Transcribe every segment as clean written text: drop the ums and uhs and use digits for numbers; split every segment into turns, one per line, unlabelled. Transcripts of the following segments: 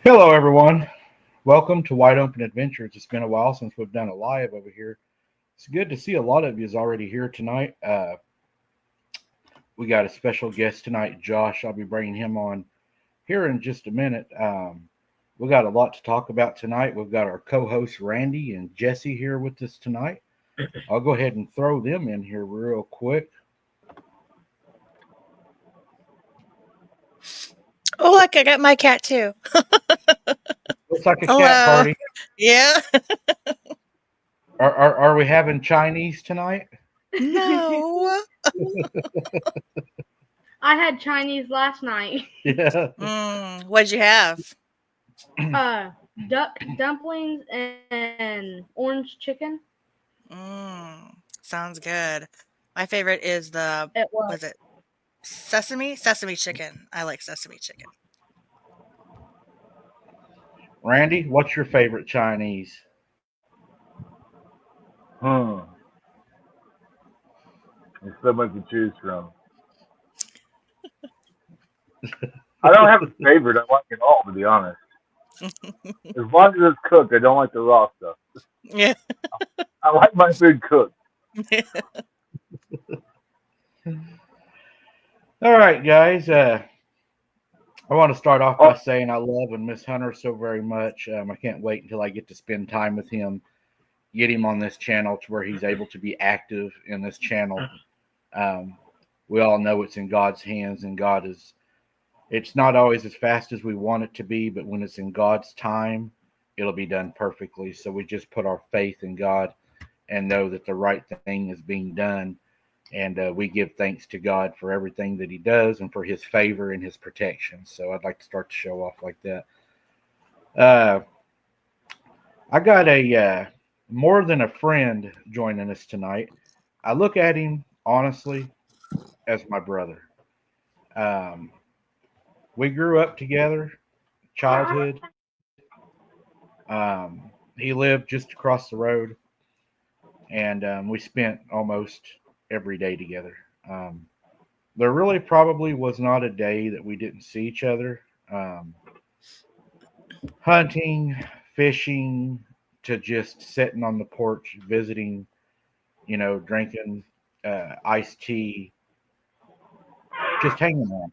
Hello, everyone. Welcome to Wide Open Adventures. It's been a while since we've done a live over here. It's good to see a lot of you is already here tonight. We got a special guest tonight, Josh. I'll be bringing him on here in just a minute. We got a lot to talk about tonight. We've got our co-hosts Randy and Jesse here with us tonight. I'll go ahead and throw them in here real quick.
Oh, look, I got my cat too.
Looks like a cat
Hello.
party.
Yeah.
Are we having Chinese tonight?
No.
I had Chinese last night.
Yeah.
What'd you have?
Duck dumplings and orange chicken.
Sounds good. My favorite is the
It was.
was it sesame chicken. I like sesame chicken.
Randy, what's your favorite Chinese?
Hmm. There's so much to choose from. I don't have a favorite. I like it all, to be honest. As long as it's cooked, I don't like the raw stuff.
Yeah.
I like my food cooked.
All right, guys. I want to start off by saying I love and miss Hunter so very much. I can't wait until I get to spend time with him, get him on this channel to where he's able to be active in this channel. We all know it's in God's hands, and God is. It's not always as fast as we want it to be, but when it's in God's time, it'll be done perfectly. So we just put our faith in God and know that the right thing is being done. And we give thanks to God for everything that He does and for His favor and His protection. So I'd like to start the show off like that. I got a more than a friend joining us tonight. I look at him honestly as my brother. We grew up together, childhood. He lived just across the road, and we spent almost every day together. Um, there really probably was not a day that we didn't see each other. Hunting, fishing, to just sitting on the porch, visiting, drinking iced tea, just hanging out.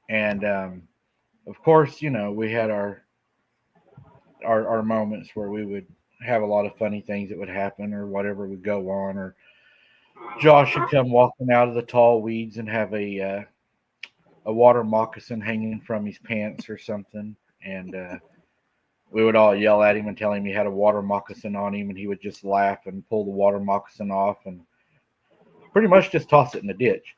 And of course, we had our moments where we would have a lot of funny things that would happen or whatever would go on, or Josh would come walking out of the tall weeds and have a water moccasin hanging from his pants or something, and we would all yell at him and tell him he had a water moccasin on him, and he would just laugh and pull the water moccasin off and pretty much just toss it in the ditch.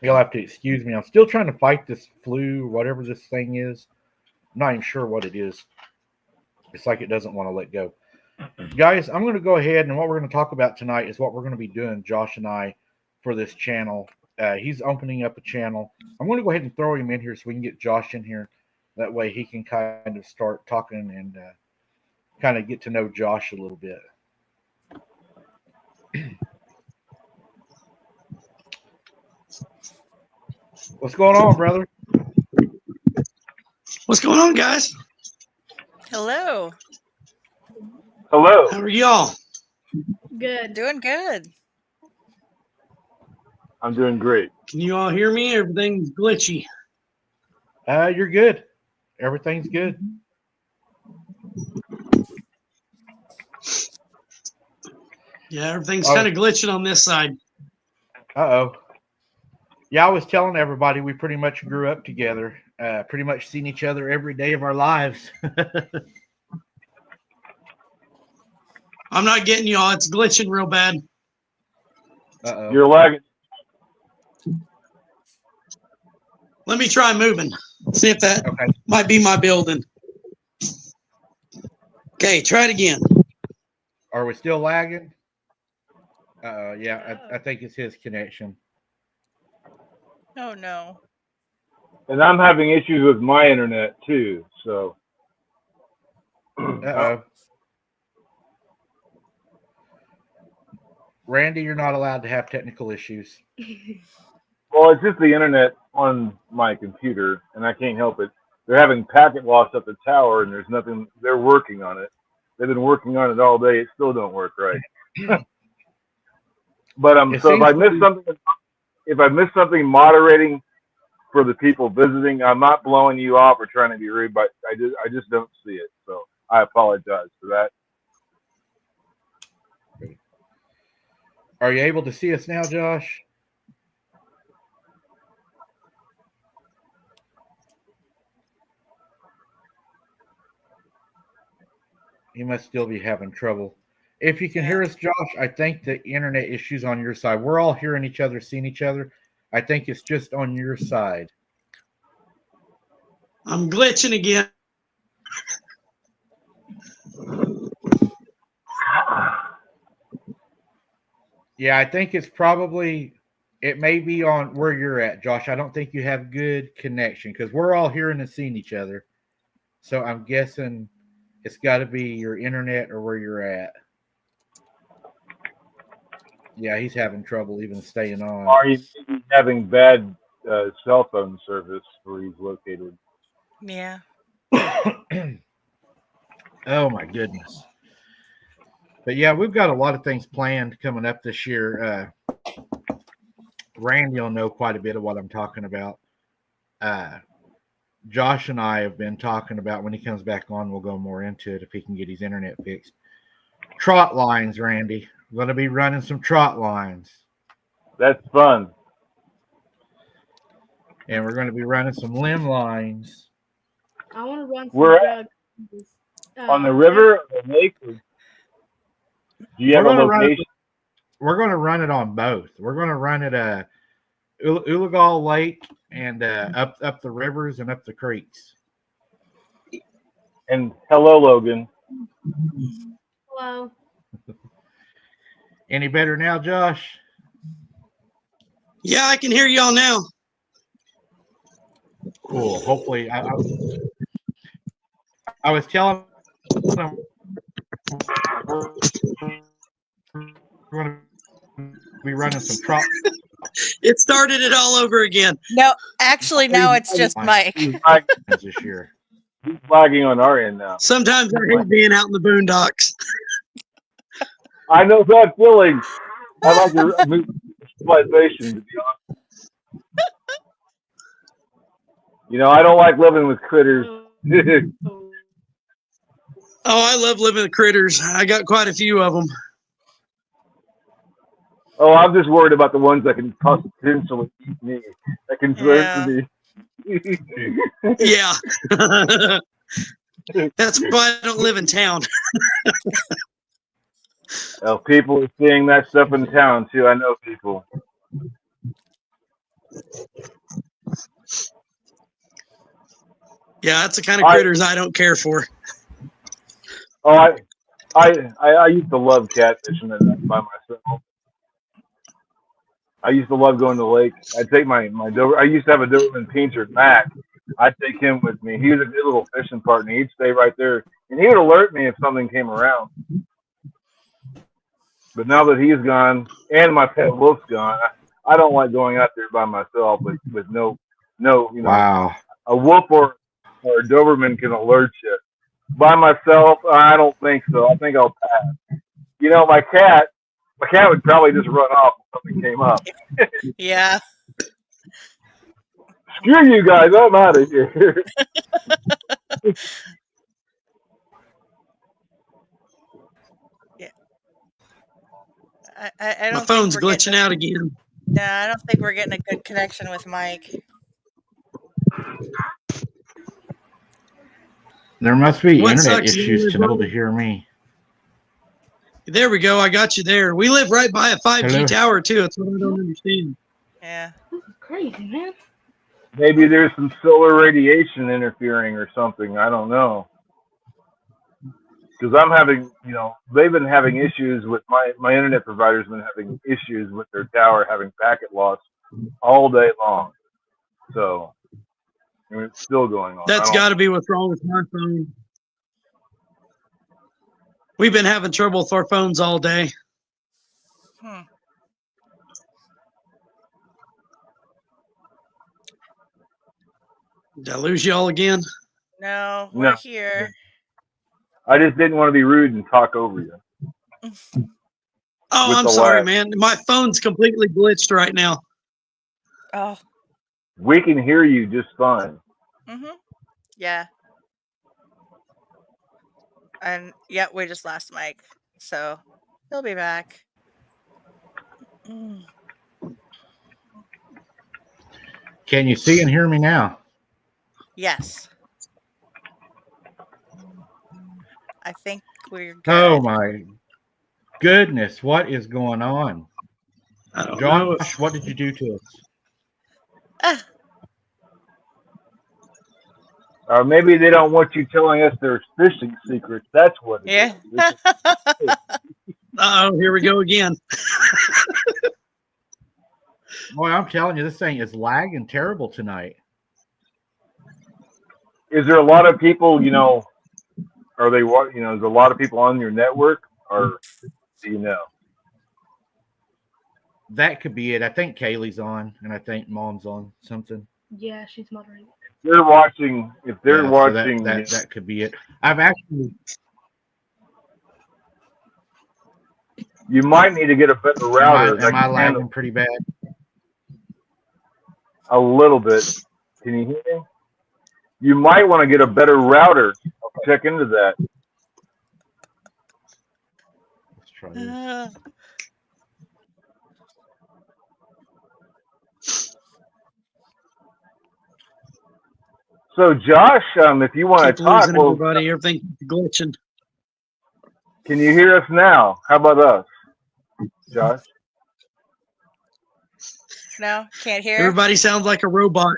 You'll have to excuse me. I'm still trying to fight this flu, or whatever this thing is. I'm not even sure what it is. It's like it doesn't want to let go. Guys, I'm going to go ahead, and what we're going to talk about tonight is what we're going to be doing, Josh and I, for this channel. He's opening up a channel. I'm going to go ahead and throw him in here so we can get Josh in here. That way he can kind of start talking and kind of get to know Josh a little bit. What's going on, brother?
What's going on, guys?
Hello.
Hello.
How are y'all?
Good.
Doing good.
I'm doing great.
Can you all hear me? Everything's glitchy.
You're good. Everything's good.
Yeah, everything's kind of glitching on this side.
Uh-oh. Yeah, I was telling everybody we pretty much grew up together. Pretty much seen each other every day of our lives.
I'm not getting y'all. It's glitching real bad.
Uh-oh.
You're lagging.
Let me try moving. See if that might be my building. Okay, try it again.
Are we still lagging? Yeah, I think it's his connection.
Oh no.
And I'm having issues with my internet, too. So.
Uh-oh. Randy, you're not allowed to have technical issues.
Well, it's just the internet on my computer, and I can't help it. they're having packet loss at the tower, and there's nothing. They're working on it. They've been working on it all day. It still don't work right. But so if I miss something moderating for the people visiting, I'm not blowing you off or trying to be rude, but I just don't see it. So I apologize for that.
Are you able to see us now, Josh? You must still be having trouble. If you can hear us, Josh, I think the internet issue's on your side. We're all hearing each other, seeing each other. I think it's just on your side.
I'm glitching again.
Yeah, I think it's probably, it may be on where you're at, Josh. I don't think you have good connection because we're all hearing and seeing each other. So I'm guessing it's got to be your internet or where you're at. Yeah, he's having trouble even staying on.
Are you having bad cell phone service where he's located?
Yeah.
Oh my goodness. But yeah, we've got a lot of things planned coming up this year. Randy will know quite a bit of what I'm talking about. Josh and I have been talking about when he comes back on, we'll go more into it if he can get his internet fixed. Trot lines, Randy. We're going to be running some trot lines.
That's fun.
And we're going to be running some limb lines.
I want to run some
We're
drugs.
on the river, or the lake. Or do you have a location?
We're going to run it on both. We're going to run it Ulagal Lake and up the rivers and up the creeks.
And hello, Logan.
Hello.
Any better now, Josh?
Yeah, I can hear y'all now.
Cool. Hopefully, I was telling them we're going to be running some trot.
It started it all over again.
No, actually, now it's just Mike.
This year.
He's lagging on our end now.
Sometimes I hate being out in the boondocks.
I know that feeling. I like your civilization, to be honest. You know, I don't like living with critters.
Oh, I love living with critters. I got quite a few of them.
Oh, I'm just worried about the ones that can potentially eat me. That can threaten me.
Yeah. That's why I don't live in town.
Well, people are seeing that stuff in town, too. I know people.
Yeah, that's the kind of critters I don't care for.
Oh, I used to love catfishing by myself. I used to love going to the lake. I'd take my I used to have a Doberman Pinscher, Mac. I'd take him with me. He was a good little fishing partner. He'd stay right there, and he would alert me if something came around. But now that he's gone and my pet wolf's gone, I don't like going out there by myself with no, you know,
wow.
A wolf or a Doberman can alert you. By myself, I don't think so. I think I'll pass. You know, my cat would probably just run off if something came up.
Yeah.
Screw you guys, I'm out of here.
Yeah. I don't
My phone's glitching out again.
No, I don't think we're getting a good connection with Mike.
There must be
What
internet
sucks
issues
is
to be able to hear me.
There we go. I got you there. We live right by a 5G
Hello?
tower, too. That's what I don't understand.
Yeah.
This is crazy, man.
Maybe there's some solar radiation interfering or something. I don't know. Because I'm having, you know, they've been having issues with my internet provider's been having issues with their tower having packet loss all day long. So, I mean, it's still going on.
That's got to be what's wrong with my phone. We've been having trouble with our phones all day. Did I lose y'all again?
No,
No.
we're here.
I just didn't want to be rude and talk over you.
Oh,
With
I'm
the
sorry,
lag.
man. My phone's completely glitched right now.
Oh.
We can hear you just fine.
Yeah. And yeah, we just lost Mike, so he'll be back.
Can you see and hear me now?
Yes. I think we're good.
Oh my goodness, what is going on?
I don't know.
Josh, what did you do to us?
Or maybe they don't want you telling us their fishing secrets. That's what it
Yeah.
is.
Uh-oh, here we go again.
Boy, I'm telling you, this thing is lagging terrible tonight.
Is there a lot of people, are they what, is there a lot of people on your network, or do you know?
That could be it. I think Kaylee's on, and I think Mom's on something.
Yeah, she's moderating.
If they're watching,
So that could be it. I've actually,
you might need to get a better router.
am I lagging pretty bad?
A little bit. Can you hear me? You might want to get a better router. Check into that.
Let's try this.
So, Josh, if you want
Keep
to talk,
losing everybody. Everything's glitching.
can you hear us now? How about us, Josh?
No, can't hear.
Everybody sounds like a robot.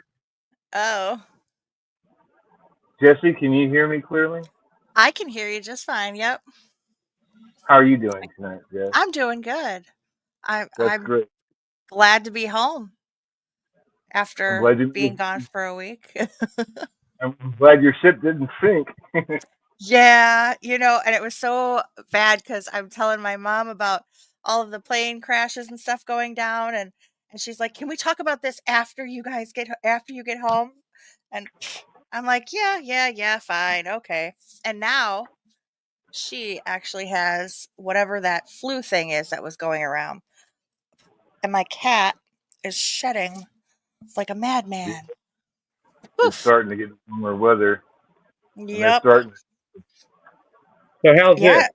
Oh.
Jesse, can you hear me clearly?
I can hear you just fine. Yep.
How are you doing tonight, Jess?
I'm doing good.
That's
I'm
great.
glad to be home after
glad you-
being gone for a week.
I'm glad your ship didn't sink.
Yeah, and it was so bad because I'm telling my mom about all of the plane crashes and stuff going down, and she's like, "Can we talk about this after you get home?" And I'm like, "Yeah, fine, okay." And now she actually has whatever that flu thing is that was going around, and my cat is shedding like a madman.
It's starting to get warmer weather. And they're
Yep.
starting.
So how's
Yeah.
it?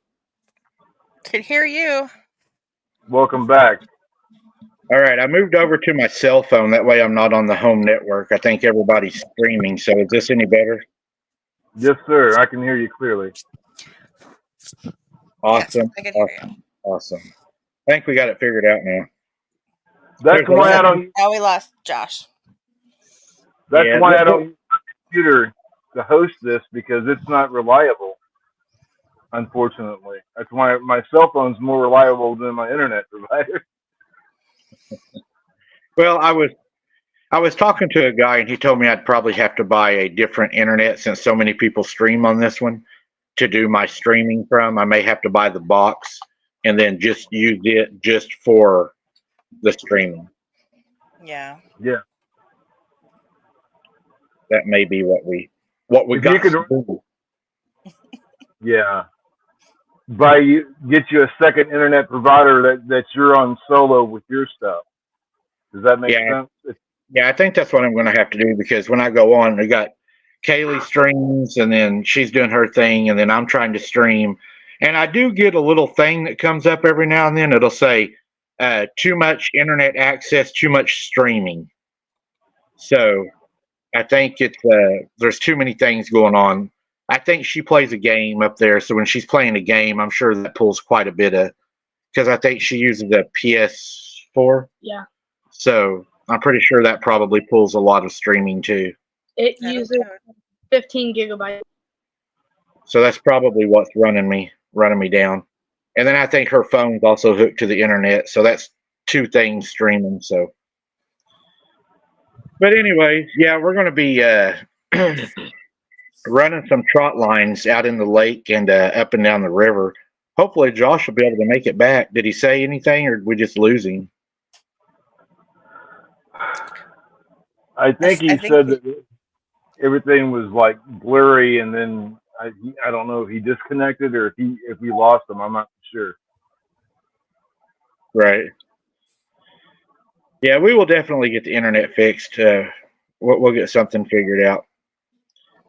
Can hear you.
Welcome back.
All right, I moved over to my cell phone. That way I'm not on the home network. I think everybody's streaming. So is this any better?
Yes, sir. I can hear you clearly.
Awesome.
Yes, I can hear you.
Awesome. I think we got it figured out now.
That's why I don't.
Now we lost Josh.
That's why I don't use my computer to host this, because it's not reliable. Unfortunately, that's why my cell phone's more reliable than my internet provider.
Well, I was talking to a guy, and he told me I'd probably have to buy a different internet since so many people stream on this one to do my streaming from. I may have to buy the box and then just use it just for the streaming.
Yeah.
Yeah.
That may be what we got to do.
Yeah. Get you a second internet provider that you're on solo with your stuff. Does that make sense?
Yeah, I think that's what I'm going to have to do, because when I go on, we got Kaylee streams, and then she's doing her thing, and then I'm trying to stream. And I do get a little thing that comes up every now and then. It'll say, too much internet access, too much streaming. So I think there's too many things going on. I think she plays a game up there. So when she's playing a game, I'm sure that pulls quite a bit of, because I think she uses a PS4.
Yeah.
So I'm pretty sure that probably pulls a lot of streaming too.
It uses 15 gigabytes.
So that's probably what's running me down. And then I think her phone's also hooked to the internet, so that's two things streaming. So, but anyway, yeah, we're going to be running some trot lines out in the lake and up and down the river. Hopefully, Josh will be able to make it back. Did he say anything, or did we just lose him?
I think he said that everything was like blurry, and then I don't know if he disconnected or if we lost him. I'm not sure.
Right. Yeah, we will definitely get the internet fixed. We'll get something figured out.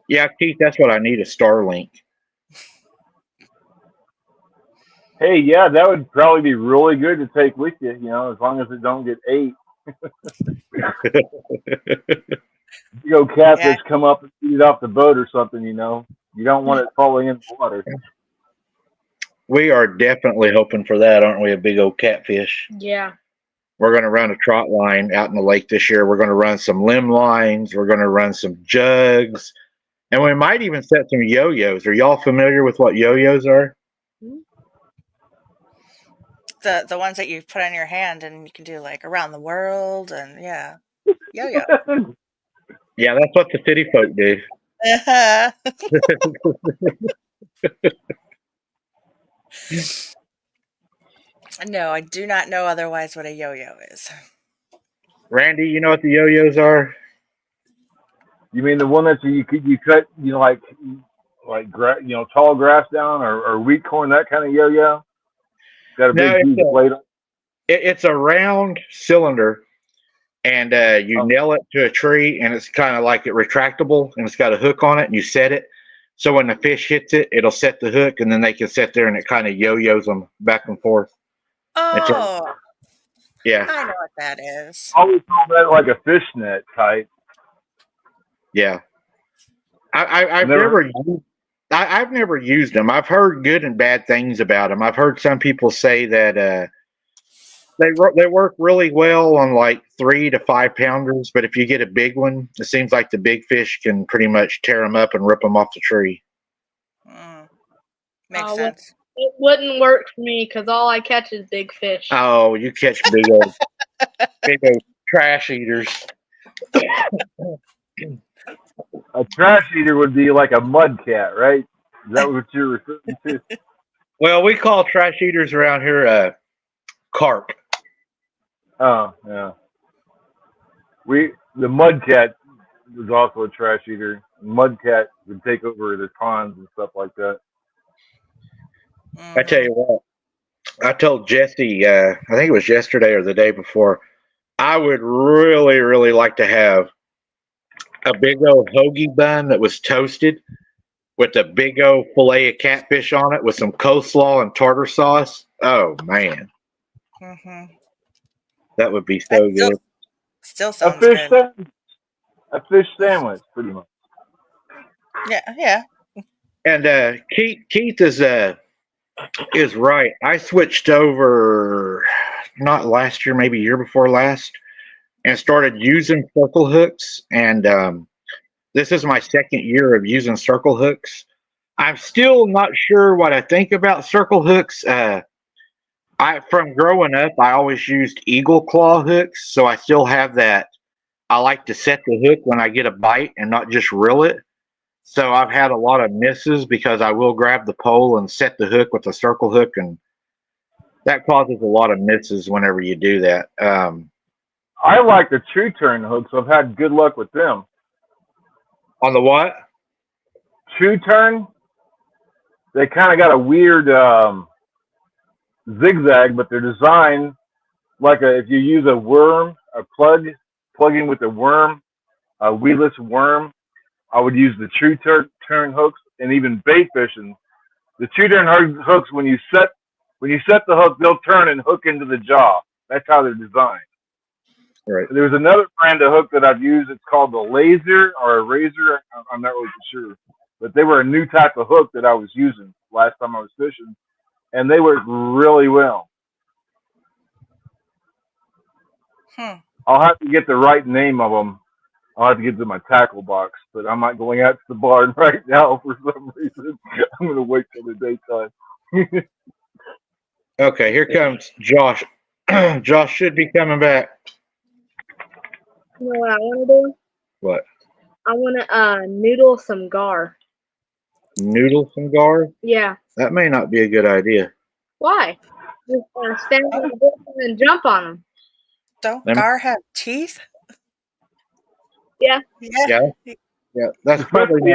Yeah, Keith, that's what I need, a Starlink.
Hey, yeah, that would probably be really good to take with you. You know, as long as it don't get ate. You go catfish come up and eat it off the boat or something. You know, you don't want it falling in the water.
We are definitely hoping for that, aren't we? A big old catfish.
Yeah.
We're going to run a trot line out in the lake this year. We're going to run some limb lines. We're going to run some jugs. And we might even set some yo-yos. Are y'all familiar with what yo-yos are?
The ones that you put on your hand and you can do like around the world and yo-yo.
Yeah, that's what the city folk do.
No, I do not know otherwise what a yo-yo is.
Randy, you know what the yo-yos are?
You mean the one that you cut, you know, like tall grass down or wheat corn, that kind of yo-yo? Got a big huge blade on it?
It's a round cylinder, and you nail it to a tree, and it's kind of like retractable, and it's got a hook on it, and you set it. So when the fish hits it, it'll set the hook, and then they can sit there, and it kind of yo-yos them back and forth.
Oh,
yeah.
I know what that is.
I always call that like a fishnet type.
Yeah. I've never used them. I've heard good and bad things about them. I've heard some people say that they work really well on like 3 to 5 pounders, but if you get a big one, it seems like the big fish can pretty much tear them up and rip them off the tree.
Makes sense.
It wouldn't work for me because all I catch is big fish.
Oh, you catch big old trash eaters.
A trash eater would be like a mud cat, right? Is that what you're referring to?
Well, we call trash eaters around here carp.
Oh, yeah. The mud cat was also a trash eater. Mud cat would take over the ponds and stuff like that.
I tell you what, I told Jesse, I think it was yesterday or the day before, I would really, really like to have a big old hoagie bun that was toasted with a big old fillet of catfish on it with some coleslaw and tartar sauce. Oh, man. That would be so good.
Still sounds good.
A fish sandwich, pretty much.
Yeah.
And Keith is right. I switched over not last year, maybe year before last, and started using circle hooks. And this is my second year of using circle hooks. I'm still not sure what I think about circle hooks. From growing up, I always used eagle claw hooks, so I still have that. I like to set the hook when I get a bite and not just reel it. So I've had a lot of misses because I will grab the pole and set the hook with a circle hook, and that causes a lot of misses whenever you do that.
I like the true turn hooks. I've had good luck with them.
On the what?
True turn. They kind of got a weird zigzag, but they're designed like if you use a worm, plugging with a worm, a weedless worm, I would use the true turn hooks, and even bait fishing. The true turn hooks, when you set the hook, they'll turn and hook into the jaw. That's how they're designed.
Right.
There's another brand of hook that I've used. It's called the laser or a razor. I'm not really sure, but they were a new type of hook that I was using last time I was fishing, and they work really well. I'll have to get the right name of them. I'll have to get to my tackle box, but I'm not going out to the barn right now for some reason. I'm going to wait till the daytime.
Okay, here comes Josh. Josh should be coming back.
You know what I want to do?
What?
I want to noodle some gar.
Noodle some gar?
Yeah.
That may not be a good idea.
Why? Just stand on the book and jump on them.
Don't gar have teeth?
Yeah.
Yeah.
Yeah, that's probably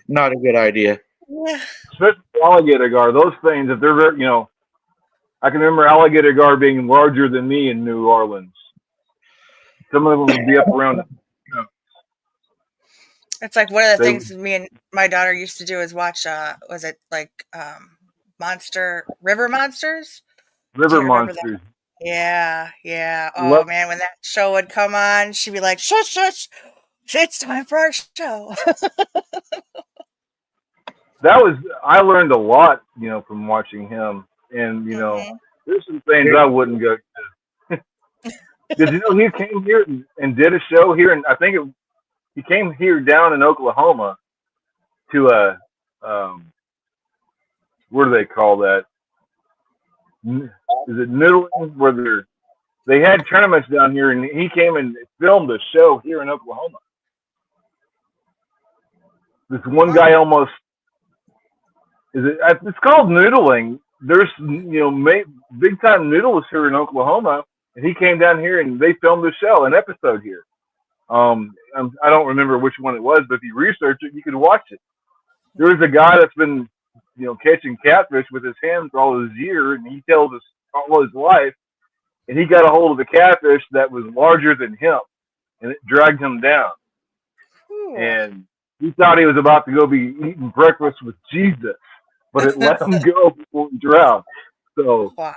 not a good idea.
Yeah.
Especially alligator gar. Those things, if they're very, I can remember alligator gar being larger than me in New Orleans. Some of them would be up around.
It's like one of the things me and my daughter used to do is watch. Was it like River Monsters?
River
remember that?
monsters.
Yeah. Oh man, when that show would come on, she'd be like, "Shush, shush! It's time for our show."
I learned a lot, from watching him, and there's some things I wouldn't go to. Did you know he came here and did a show here, and I think he came here down in Oklahoma to what do they call that? Is it noodling? Where they had tournaments down here, and he came and filmed a show here in Oklahoma. This one guy almost it's called noodling. There's big time noodles here in Oklahoma, and he came down here and they filmed a show, an episode here. I don't remember which one it was, but if you research it, you can watch it. There was a guy that's been catching catfish with his hands for all his years, and he tells us all his life, and he got a hold of a catfish that was larger than him, and it dragged him down.
Ooh.
And he thought he was about to go be eating breakfast with Jesus, but it let him go before he drowned. So
wow.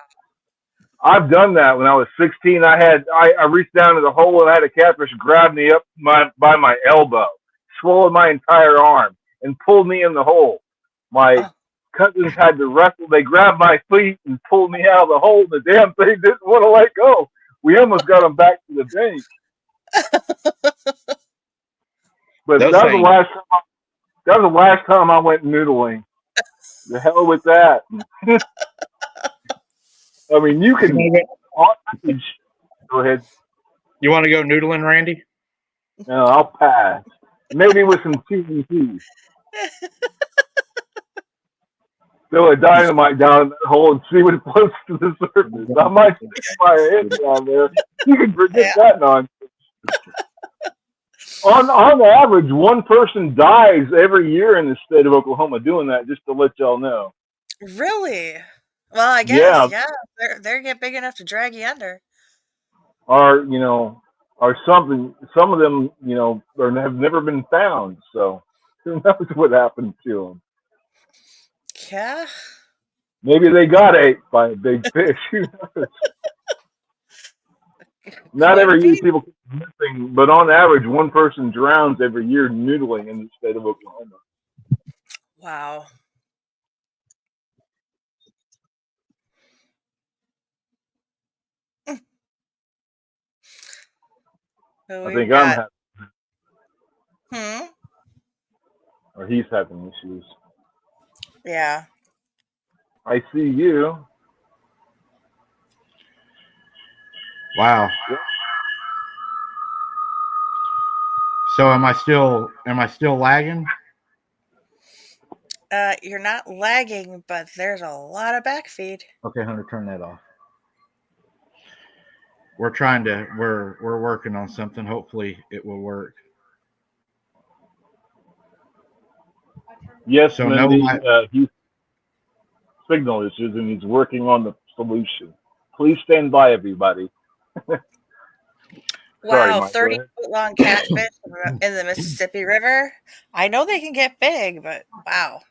I've done that when I was 16. I reached down to the hole and I had a catfish grab me up by my elbow, swallowed my entire arm, and pulled me in the hole. My cousins had to wrestle. They grabbed my feet and pulled me out of the hole. The damn thing didn't want to let go. We almost got them back to the bank. But that was the last time I went noodling. The hell with that. I mean, you can. Go ahead.
You want to go noodling, Randy?
No, I'll pass. Maybe with some TNT. Throw a dynamite down in that hole and see what it floats to the surface. I might stick my head down there. You can forget that nonsense. On average, one person dies every year in the state of Oklahoma doing that, just to let y'all know.
Really? Well, I guess, yeah. They're get big enough to drag you under.
Or something. Some of them, have never been found. So who knows what happened to them?
Yeah.
Maybe they got ate by a big fish. Who knows? Not every year people keep missing, but on average, one person drowns every year noodling in the state of Oklahoma.
Wow. So
I think I'm
having.
Or he's having issues.
Yeah.
I see you.
Wow.
Yep.
So am I still lagging?
You're not lagging, but there's a lot of backfeed.
Okay, Hunter, turn that off. We're working on something. Hopefully it will work.
Yes,
so
Mindy, he's signal issues and he's working on the solution. Please stand by, everybody.
Wow, 30-foot long catfish in the Mississippi River. I know they can get big, but wow.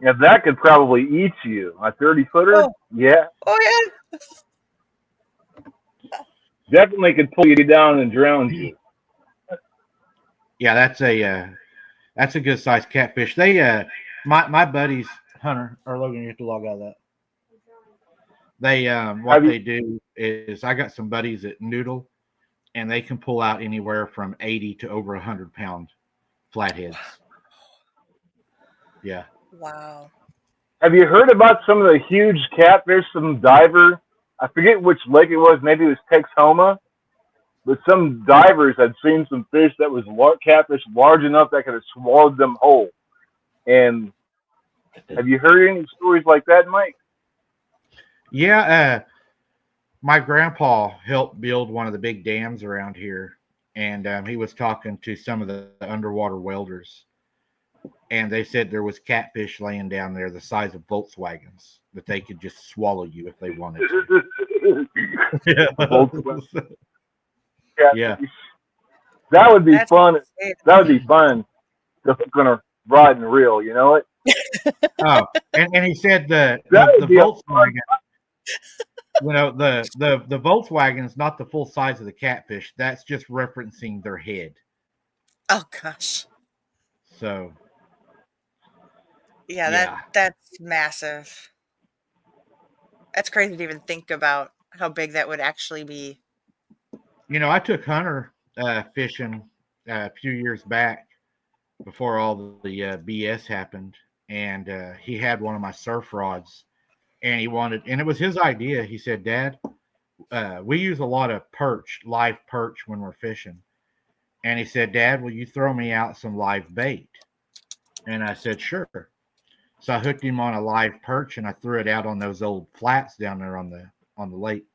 Yeah, that could probably eat you. A 30-footer?
Oh.
Yeah.
Oh, yeah.
Definitely could pull you down and drown you.
Yeah, that's a good sized catfish. They my buddies, Hunter or Logan, you have to log out of that. They they do is I got some buddies that noodle, and they can pull out anywhere from 80 to over 100-pound flatheads. Yeah.
Wow.
Have you heard about some of the huge catfish, some diver? I forget which lake it was. Maybe it was Texoma. But some divers had seen some fish that was catfish large enough that could have swallowed them whole. And have you heard any stories like that, Mike?
Yeah. My grandpa helped build one of the big dams around here. and he was talking to some of the underwater welders, and they said there was catfish laying down there the size of Volkswagens that they could just swallow you if they wanted to.
Volkswagen.
Yeah.
That would be
That's
fun.
insane.
That would be fun. Just gonna ride and reel, you know it?
Oh, and he said the
That would be
Volkswagen, the Volkswagen is not the full size of the catfish. That's just referencing their head.
Oh gosh.
So
Yeah, that's massive. That's crazy to even think about how big that would actually be.
I took Hunter fishing a few years back before all the BS happened, and he had one of my surf rods, and and it was his idea. He said, "Dad, we use a lot of live perch when we're fishing," and he said, "Dad, will you throw me out some live bait?" And I said, "Sure." So I hooked him on a live perch, and I threw it out on those old flats down there on the lake.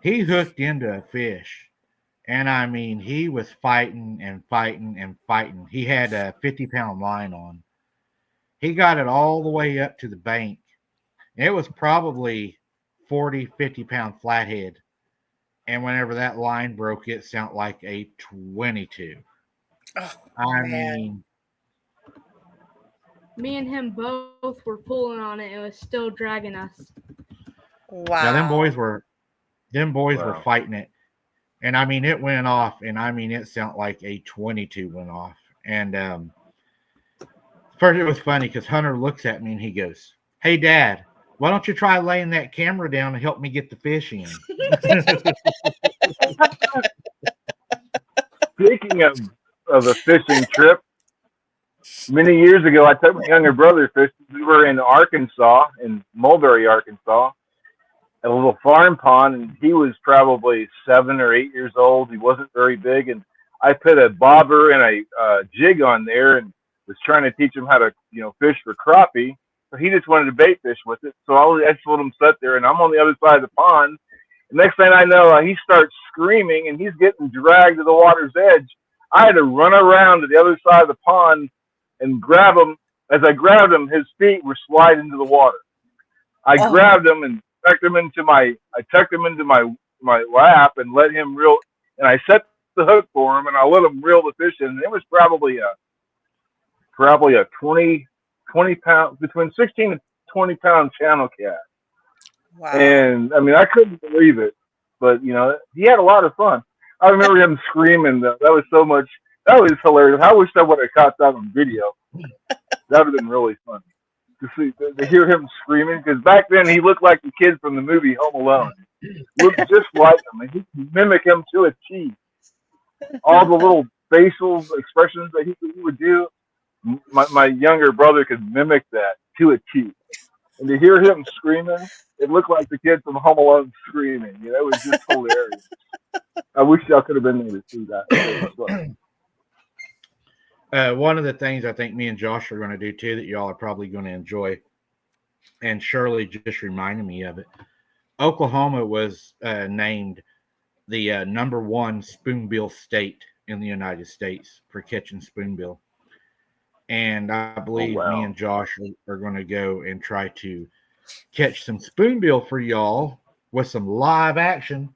He hooked into a fish, and I mean, he was fighting and fighting and fighting. He had a 50-pound line on. He got it all the way up to the bank. It was probably 40, 50-pound flathead. And whenever that line broke, it sounded like a 22.
Oh,
I
man.
mean,
Me and him both were pulling on it. It was still dragging us.
Wow.
yeah, them boys were
Wow.
fighting it. And I mean, it went off, and I mean, it sounded like a 22 went off. And first, it was funny because Hunter looks at me and he goes, "Hey, Dad, why don't you try laying that camera down and help me get the fish in?"
Speaking of a fishing trip, many years ago, I took my younger brother fishing. We were in Arkansas, in Mulberry, Arkansas, at a little farm pond, and he was probably 7 or 8 years old. He wasn't very big, and I put a bobber and a jig on there, and was trying to teach him how to, fish for crappie. So he just wanted to bait fish with it. So I just let him sit there, and I'm on the other side of the pond. The next thing I know, he starts screaming, and he's getting dragged to the water's edge. I had to run around to the other side of the pond and grab him. As I grabbed him, his feet were sliding into the water. I grabbed him and tucked him into my lap and let him reel. And I set the hook for him, and I let him reel the fish in. And it was probably a 20 pound, between 16 and 20 pound channel cat.
Wow.
And I mean, I couldn't believe it, but he had a lot of fun. I remember him screaming. That was so much. That was hilarious. I wish I would have caught that on video. That would have been really fun to hear him screaming, because back then he looked like the kid from the movie Home Alone. Looked just like him, and he could mimic him to a T. All the little facial expressions that he would do, my younger brother could mimic that to a T. And to hear him screaming, it looked like the kid from Home Alone screaming. It was just hilarious. I wish I could have been there to see that. It was fun.
One of the things I think me and Josh are going to do too that y'all are probably going to enjoy, and Shirley just reminded me of it. Oklahoma was named the #1 spoonbill state in the United States for catching spoonbill. And I believe me and Josh are going to go and try to catch some spoonbill for y'all with some live action,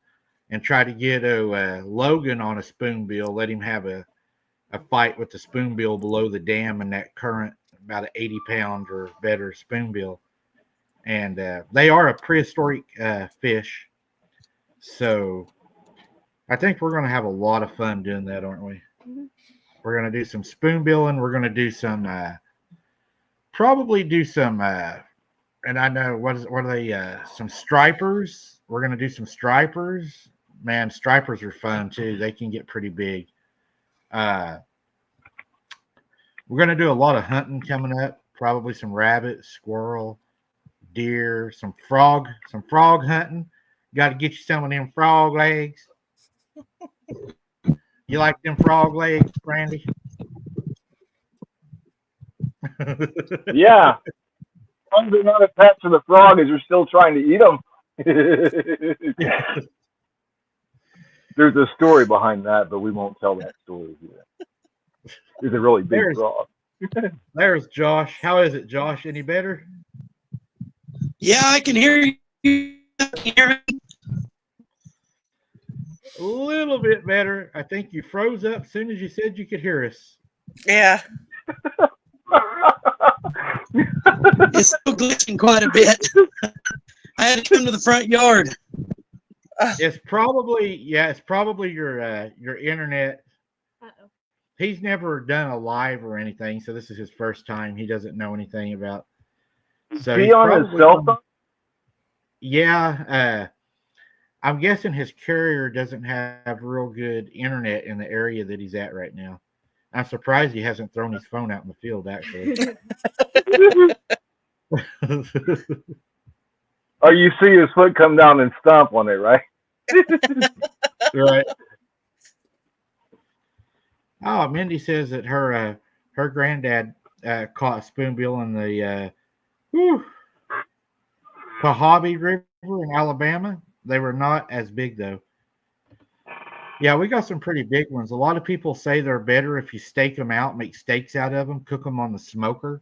and try to get Logan on a spoonbill, let him have a fight with the spoonbill below the dam in that current, about an 80-pound or better spoonbill. And they are a prehistoric fish. So I think we're going to have a lot of fun doing that, aren't we? Mm-hmm. We're going to do some spoonbilling. We're going to do some, probably do some, and I know, what are they, some stripers. We're going to do some stripers. Man, stripers are fun too. They can get pretty big. We're going to do a lot of hunting coming up. Probably some rabbit, squirrel, deer, some frog hunting. Got to get you some of them frog legs. You like them frog legs, Randy?
Yeah. As long as they're not attached to the frog as you're still trying to eat them. There's a story behind that, but we won't tell that story here. It's a really big frog.
There's Josh. How is it, Josh? Any better?
Yeah, I can hear you. Can you hear me?
A little bit better. I think you froze up as soon as you said you could hear us.
Yeah.
It's still glitching quite a bit. I had to come to the front yard.
It's probably your internet.
Uh-oh.
He's never done a live or anything, so this is his first time. He doesn't know anything about. So
he on his cell phone?
Yeah, I'm guessing his carrier doesn't have real good internet in the area that he's at right now. I'm surprised he hasn't thrown his phone out in the field, actually.
Oh, you see his foot come down and stomp on it, right?
Right. Oh, Mindy says that her granddad caught a spoonbill in the Cohobby River in Alabama. They were not as big, though. Yeah, we got some pretty big ones. A lot of people say they're better if you stake them out, make steaks out of them, cook them on the smoker.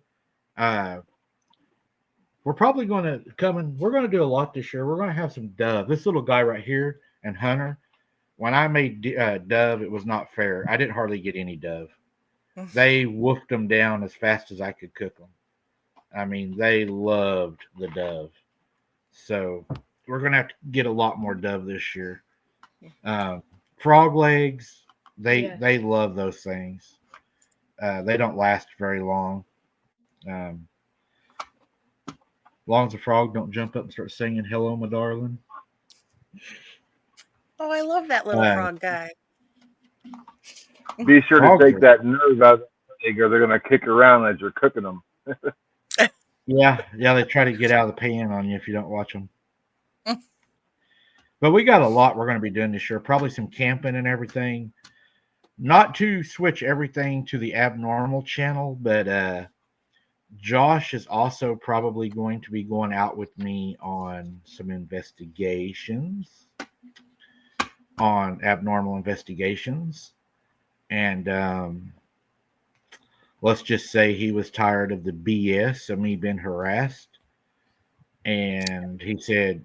We're probably going to we're going to do a lot this year. We're going to have some dove. This little guy right here and Hunter, when I made dove, it was not fair. I didn't hardly get any dove. They woofed them down as fast as I could cook them. I mean, they loved the dove. So we're going to have to get a lot more dove this year. Frog legs, they love those things. They don't last very long. As long as the frog don't jump up and start singing "Hello, my darling."
Oh, I love that little frog guy.
Be sure to take that nerve out of the egg, or they're going to kick around as you're cooking them.
Yeah, they try to get out of the pan on you if you don't watch them. But we got a lot we're going to be doing this year. Probably some camping and everything. Not to switch everything to the abnormal channel, but Josh is also probably going to be going out with me on some investigations, on abnormal investigations. And let's just say he was tired of the BS of me being harassed. And he said,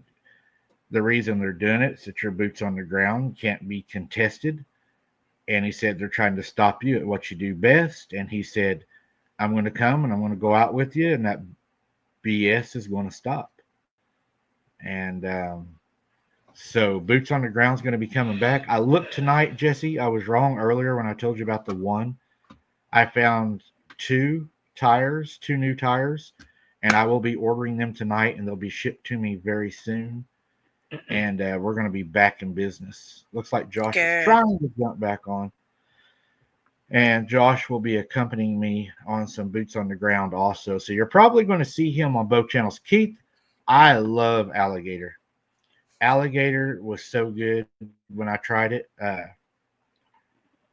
the reason they're doing it is that your boots on the ground can't be contested. And he said, they're trying to stop you at what you do best. And he said, I'm going to come and I'm going to go out with you, and that BS is going to stop. And so Boots on the Ground is going to be coming back. I looked tonight, Jesse. I was wrong earlier when I told you about the one. I found two new tires, and I will be ordering them tonight, and they'll be shipped to me very soon. And we're going to be back in business. Looks like Josh is trying to jump back on. And Josh will be accompanying me on some Boots on the Ground also. So you're probably going to see him on both channels. Keith, I love alligator. Alligator was so good when I tried it.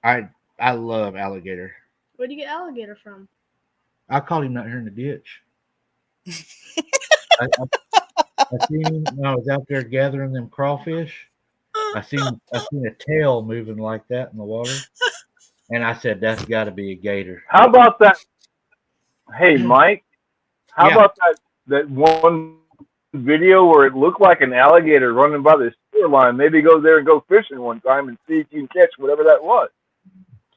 I love alligator.
Where do you get alligator from?
I caught him out here in the ditch. I seen him when I was out there gathering them crawfish. I seen a tail moving like that in the water. And I said, that's got to be a gator.
How about that? Hey, Mike, how about that one video where it looked like an alligator running by the sewer line? Maybe go there and go fishing one time and see if you can catch whatever that was.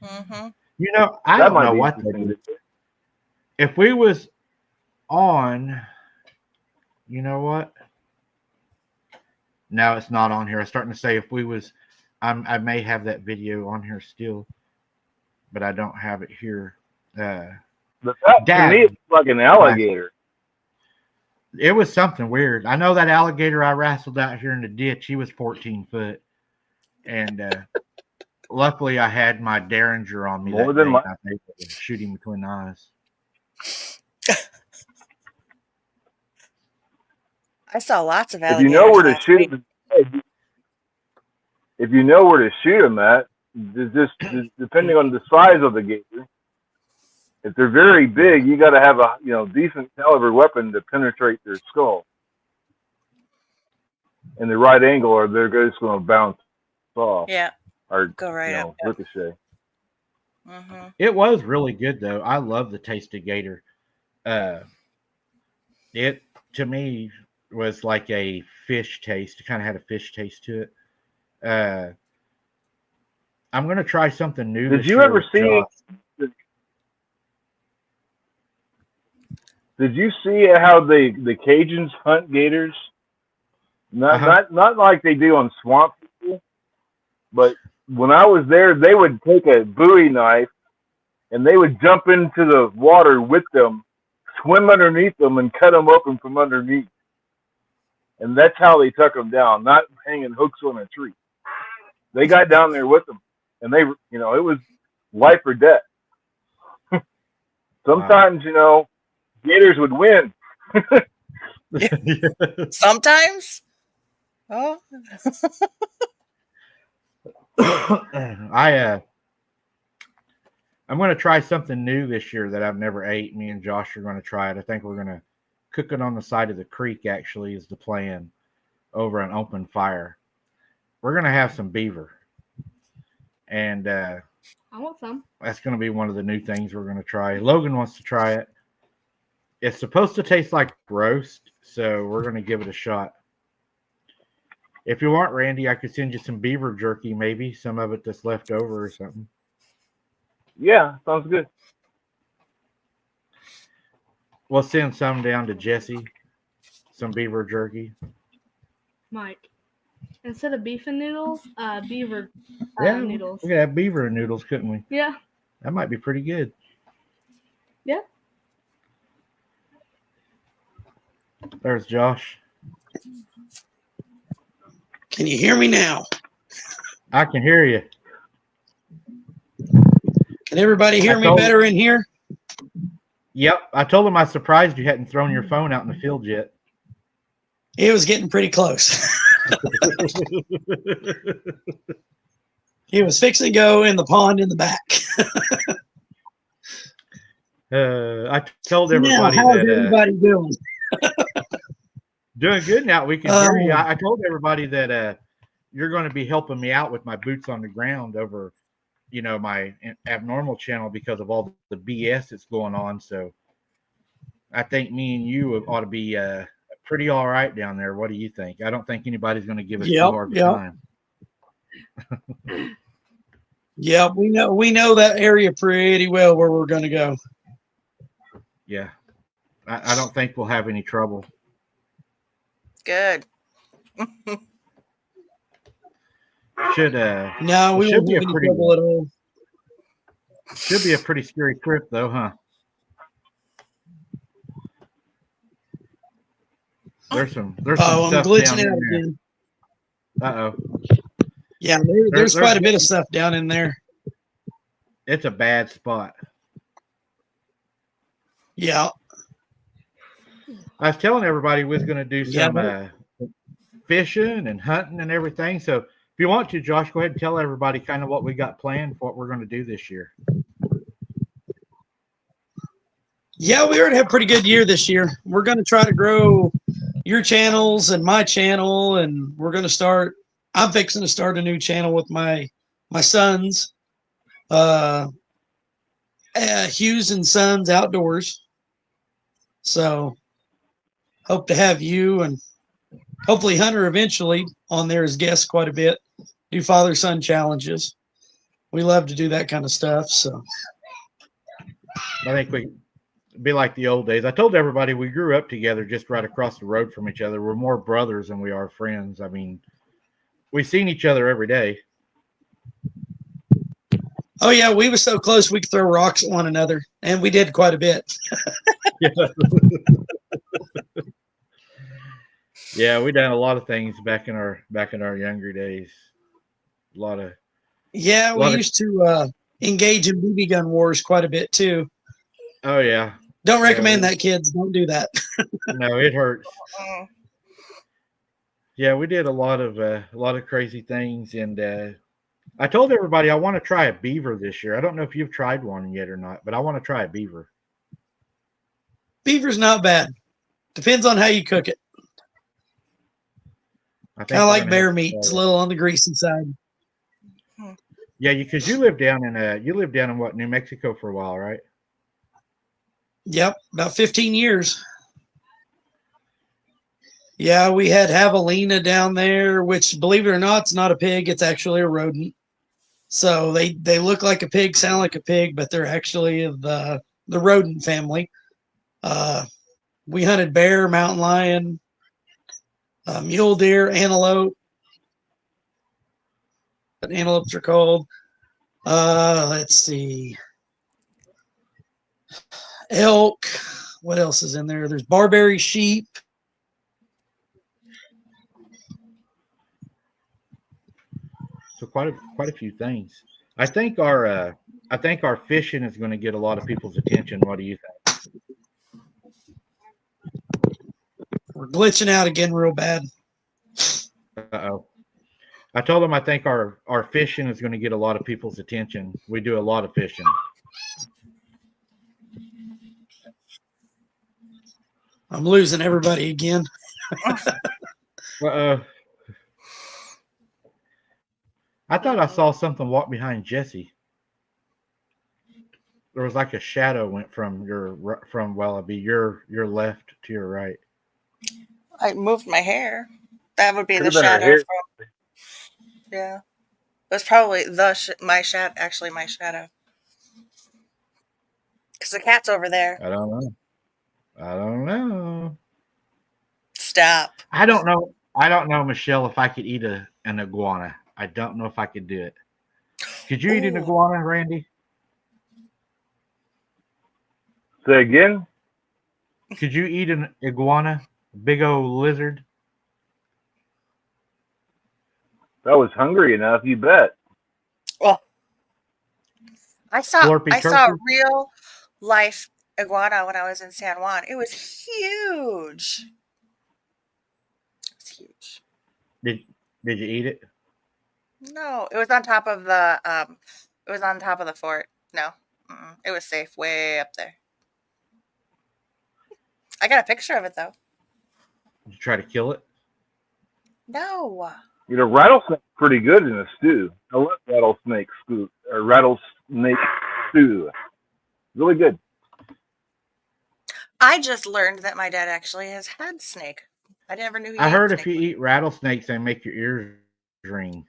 Mm-hmm.
You know, I don't know what they do. If we was on, you know what? No, it's not on here. I was starting to say if we was, I may have that video on here still, but I don't have it here.
But that, to me, it's like an alligator.
It was something weird. I know that alligator I wrestled out here in the ditch, he was 14 foot. And luckily I had my Derringer on me.
More than
I was able to shoot him between the eyes.
I saw lots of alligators.
If you know where to shoot them, if you know where to shoot them at, just depending on the size of the gator. If they're very big, you got to have a decent caliber weapon to penetrate their skull. In the right angle, or they're just going to bounce saw
Yeah.
or
Go right up.
ricochet.
Mm-hmm.
It was really good though. I love the taste of gator. It to me was like a fish taste. It kind of had a fish taste to it. I'm gonna try something new
Did
this
you
year
ever
with
see?
Josh.
Did you see how the Cajuns hunt gators? Not like they do on swamp people, but when I was there, they would take a Bowie knife and they would jump into the water with them, swim underneath them, and cut them open from underneath. And that's how they took them down, not hanging hooks on a tree. They got down there with them, and they, it was life or death. Sometimes, gators would win.
Sometimes. Oh.
I'm going to try something new this year that I've never ate. Me and Josh are going to try it. I think we're going to cook it on the side of the creek, actually, is the plan, over an open fire. We're going to have some beaver. And
I want some.
that's going to be one of the new things we're going to try. Logan wants to try it. It's supposed to taste like roast, so we're going to give it a shot. If you want, Randy, I could send you some beaver jerky, maybe some of it that's left over or something.
Yeah, sounds good.
We'll send some down to Jesse, some beaver jerky.
Mike, instead of beef and noodles, beaver noodles.
We could have beaver and noodles, couldn't we?
Yeah.
That might be pretty good.
Yeah.
There's Josh.
Can you hear me now?
I can hear you.
Can everybody hear me better in here?
Yep. I told him I was surprised you hadn't thrown your phone out in the field yet.
It was getting pretty close. He was fixing to go in the pond in the back.
I told everybody
how's
that
everybody doing?
doing good now. We can hear you. I told everybody that you're going to be helping me out with my boots on the ground over, my abnormal channel because of all the BS that's going on. So I think me and you ought to be pretty all right down there. What do you think? I don't think anybody's going to give us too hard a time.
Yeah, we know that area pretty well where we're going to go.
Yeah, I don't think we'll have any trouble.
Good.
Should
no, we won't have any trouble at all.
Should be a pretty scary trip, though, huh? There's some
I'm
stuff
glitching
down
out
in there.
again.
Uh-oh.
Yeah, there's quite a bit of stuff down in there.
It's a bad spot.
Yeah.
I was telling everybody we was going to do some fishing and hunting and everything. So if you want to, Josh, go ahead and tell everybody kind of what we got planned for what we're going to do this year.
Yeah, we already have a pretty good year this year. We're going to try to grow your channels and my channel, and we're going to start. I'm fixing to start a new channel with my sons, Hughes and Sons Outdoors. So hope to have you and hopefully Hunter eventually on there as guests quite a bit. Do father-son challenges. We love to do that kind of stuff. So
I think we be like the old days. I told everybody we grew up together just right across the road from each other. We're more brothers than we are friends. I mean, we've seen each other every day.
Oh, yeah, we were so close we could throw rocks at one another, and we did quite a bit.
Yeah, we done a lot of things back in our younger days. We used to engage in BB gun wars quite a bit too. Oh yeah.
Don't recommend that, kids. Don't do that.
No, it hurts. Yeah, we did a lot of crazy things, and I told everybody I want to try a beaver this year. I don't know if you've tried one yet or not, but I want to try a beaver.
Beaver's not bad. Depends on how you cook it. I like bear meat. It's a little on the greasy side.
Yeah, because you lived down in what, New Mexico for a while, right?
Yep, about 15 years. Yeah, we had javelina down there, which, believe it or not, it's not a pig. It's actually a rodent. So they look like a pig, sound like a pig, but they're actually the rodent family. We hunted bear, mountain lion, mule deer, antelope. What antelopes are called? Let's see. Elk. What else is in there? There's barberry sheep.
So quite a few things. I think our fishing is going to get a lot of people's attention. What do you think?
We're glitching out again real bad.
Uh-oh. I told them I think our fishing is going to get a lot of people's attention. We do a lot of fishing.
I'm losing everybody again.
Uh-oh. I thought I saw something walk behind Jesse. There was like a shadow went from Wallaby, your left to your right.
I moved my hair. That would be
Could
the
have been her
shadow
hair.
from. Yeah, it was probably my shadow. Actually, my shadow. Because the cat's over there.
I don't know.
Stop.
I don't know, Michelle, if I could eat an iguana. I don't know if I could do it. Could you eat an
Ooh.
iguana, Randy?
Say again?
Could you eat an iguana? Big old lizard?
If I was hungry enough, you bet.
Well, I saw
Slurpy
a
turkey?
real life iguana when I was in San Juan. It was huge. It was huge.
Did you eat it?
No, it was on top of the it was on top of the fort. No. It was safe way up there. I got a picture of it though.
Did you try to kill it?
No.
You know, rattlesnake's pretty good in a stew. I love rattlesnake stew. Really good.
I just learned that my dad actually has had snake. I never knew he
I
ate
heard
snake.
if you eat rattlesnakes, they make your ears ring.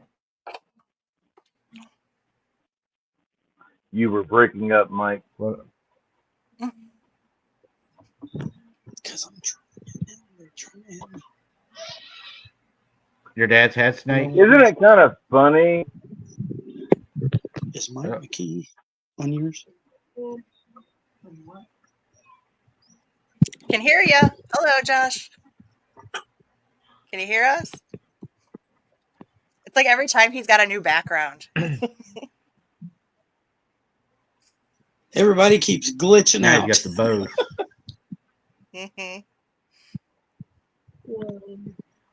You were breaking up, Mike.
What?
Because I'm trying.
Your dad's had snake?
Isn't it kind of funny?
Is Mike McKee on yours?
Can hear you. Hello, Josh. Can you hear us? It's like every time he's got a new background.
Everybody keeps glitching
Now
out.
he's got the bows.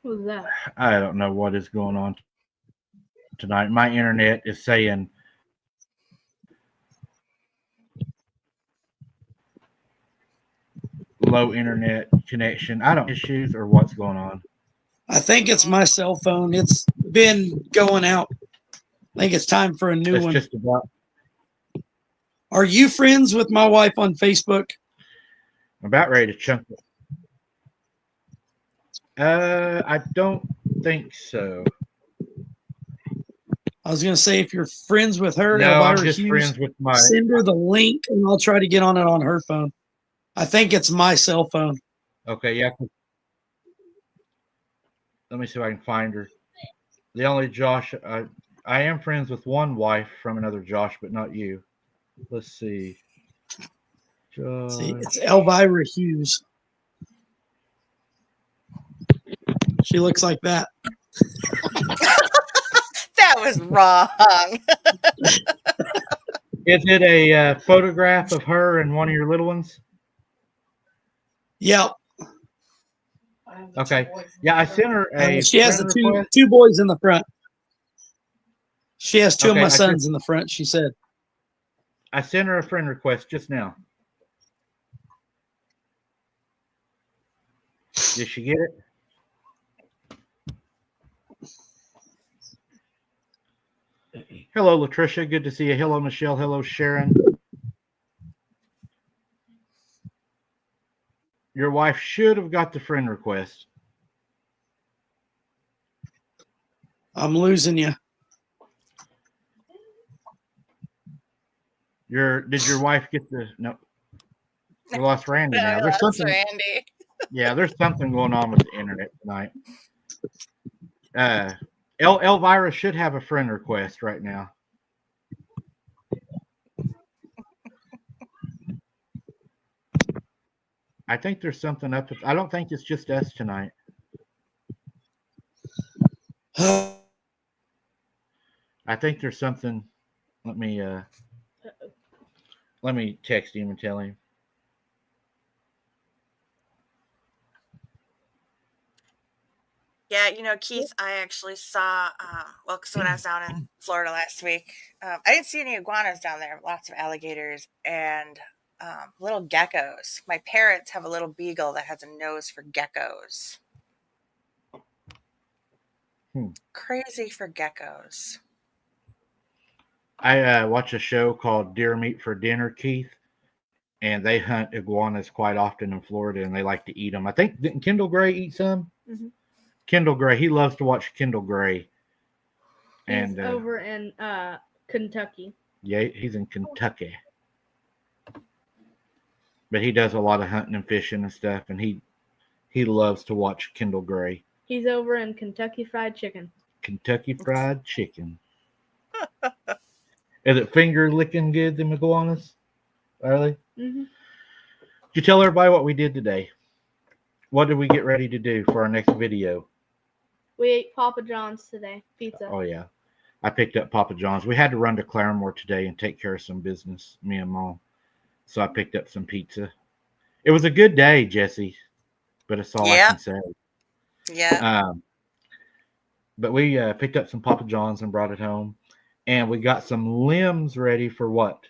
What was that?
I don't know what is going on tonight. My internet is saying low internet connection. I don't issues or what's going on.
I think it's my cell phone. It's been going out. I think it's time for a new
It's
one.
just about.
Are you friends with my wife on Facebook?
I'm about ready to chunk it. I don't think so.
I was going to say, if you're friends with her,
No, I'm
Elvira
just
Hughes,
friends with my.
send her the link and I'll try to get on it on her phone. I think it's my cell phone.
Okay, yeah. Let me see if I can find her. The only Josh, I am friends with one wife from another Josh, but not you. Let's see. Josh.
See, it's Elvira Hughes. She looks like that.
That was wrong.
Is it a photograph of her and one of your little ones?
Yep.
Okay. Yeah, I sent her a.
She has
friend
the
request.
two boys in the front. She has two of
Okay,
my sons in the front, she said.
I sent her a friend request just now. Did she get it? Hello, Latricia. Good to see you. Hello, Michelle. Hello, Sharon. Your wife should have got the friend request.
I'm losing you.
Did your wife get the no? We lost Randy now.
Yeah,
There's
that's
something.
Randy.
Yeah, there's something going on with the internet tonight. Elvira should have a friend request right now. I think there's something up. I don't think it's just us tonight. I think there's something. Let me text him and tell him.
Yeah, Keith, I actually saw, well, because when I was down in Florida last week, I didn't see any iguanas down there, lots of alligators and little geckos. My parents have a little beagle that has a nose for geckos. Crazy for geckos.
I watch a show called Deer Meat for Dinner, Keith, and they hunt iguanas quite often in Florida, and they like to eat them. I think, didn't Kendall Gray eat some?
Mm-hmm.
Kendall Gray, he loves to watch Kendall Gray.
He's over in Kentucky.
Yeah, he's in Kentucky. But he does a lot of hunting and fishing and stuff, and he loves to watch Kendall Gray.
He's over in Kentucky Fried Chicken.
Kentucky Fried Chicken. Is it finger licking good, the iguanas? Are they?
Mm-hmm.
Did you tell everybody what we did today? What did we get ready to do for our next video?
We ate Papa John's today. Pizza.
Oh, yeah. I picked up Papa John's. We had to run to Claremore today and take care of some business, me and Mom. So I picked up some pizza. It was a good day, Jesse, but that's all I can say.
Yeah.
But we picked up some Papa John's and brought it home. And we got some limbs ready for what?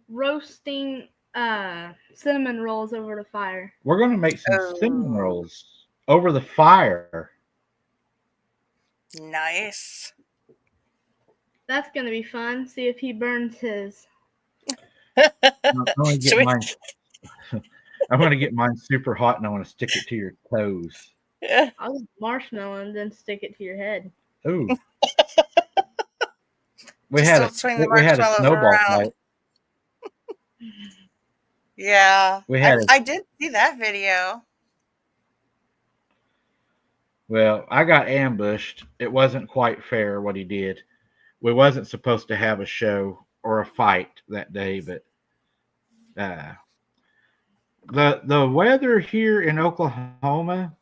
Roasting cinnamon rolls over the fire.
We're going to make some cinnamon rolls over the fire.
Nice.
That's going to be fun. See if he burns his.
I'm going to get mine super hot, and I want to stick it to your toes.
I'll marshmallow and then stick it to your head.
Ooh. we had a snowball fight.
Yeah.
I
did see that video.
Well, I got ambushed. It wasn't quite fair what he did. We wasn't supposed to have a show or a fight that day, but the weather here in Oklahoma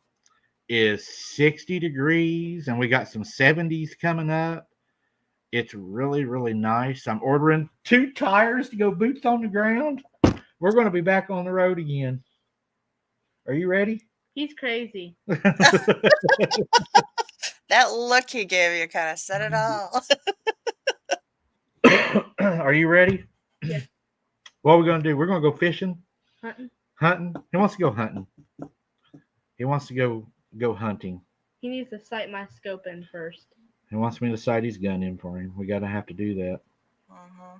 is 60 degrees, and we got some 70s coming up. It's really, really nice. I'm ordering 2 tires to go boots on the ground. We're going to be back on the road again. Are you ready?
He's crazy.
That look he gave you kind of said it all.
Are you ready?
Yeah.
What are we going to do? We're going to go fishing?
Hunting?
He wants to go hunting. He wants to go hunting.
He needs to sight my scope in first.
He wants me to sight his gun in for him. We got to have to do that.
Uh-huh.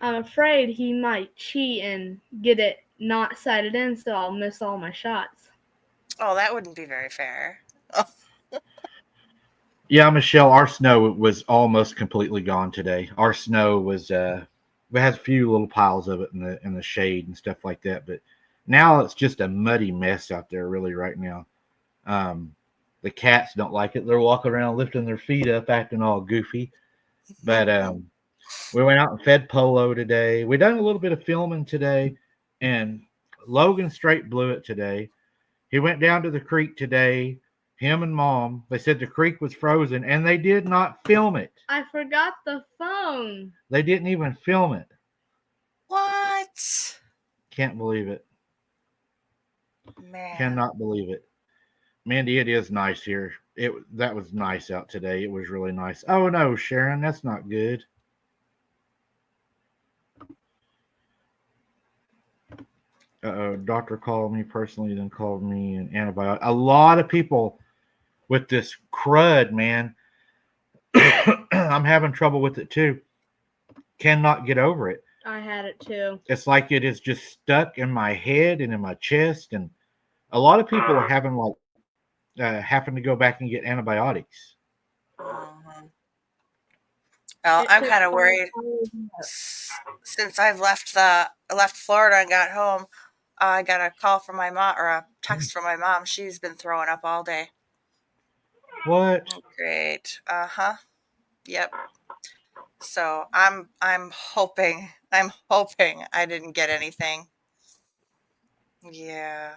I'm afraid he might cheat and get it not sighted in, so I'll miss all my shots.
Oh, that wouldn't be very fair.
Yeah, Michelle, our snow was almost completely gone today. Our snow was we had a few little piles of it in the shade and stuff like that, but now it's just a muddy mess out there really right now. The cats don't like it. They're walking around lifting their feet up, acting all goofy. But we went out and fed Polo today. We done a little bit of filming today, and Logan straight blew it today. He went down to the creek today. Him and Mom, they said the creek was frozen, and they did not film it.
I forgot the phone.
They didn't even film it.
What?
Can't believe it.
Man.
Cannot believe it. Mandy, it is nice here. That was nice out today. It was really nice. Oh no, Sharon, that's not good. Doctor called me personally, then called me an antibiotic. A lot of people with this crud, man. I'm having trouble with it too. Cannot get over it.
I had it too.
It's like it is just stuck in my head and in my chest, and a lot of people are having having to go back and get antibiotics.
Mhm. Well,
It
I'm
took
kind of
5
worried since I've left Florida and got home. I got a call from my mom or a text from my mom. She's been throwing up all day.
What?
Great. Uh-huh. Yep. So I'm hoping I didn't get anything. Yeah.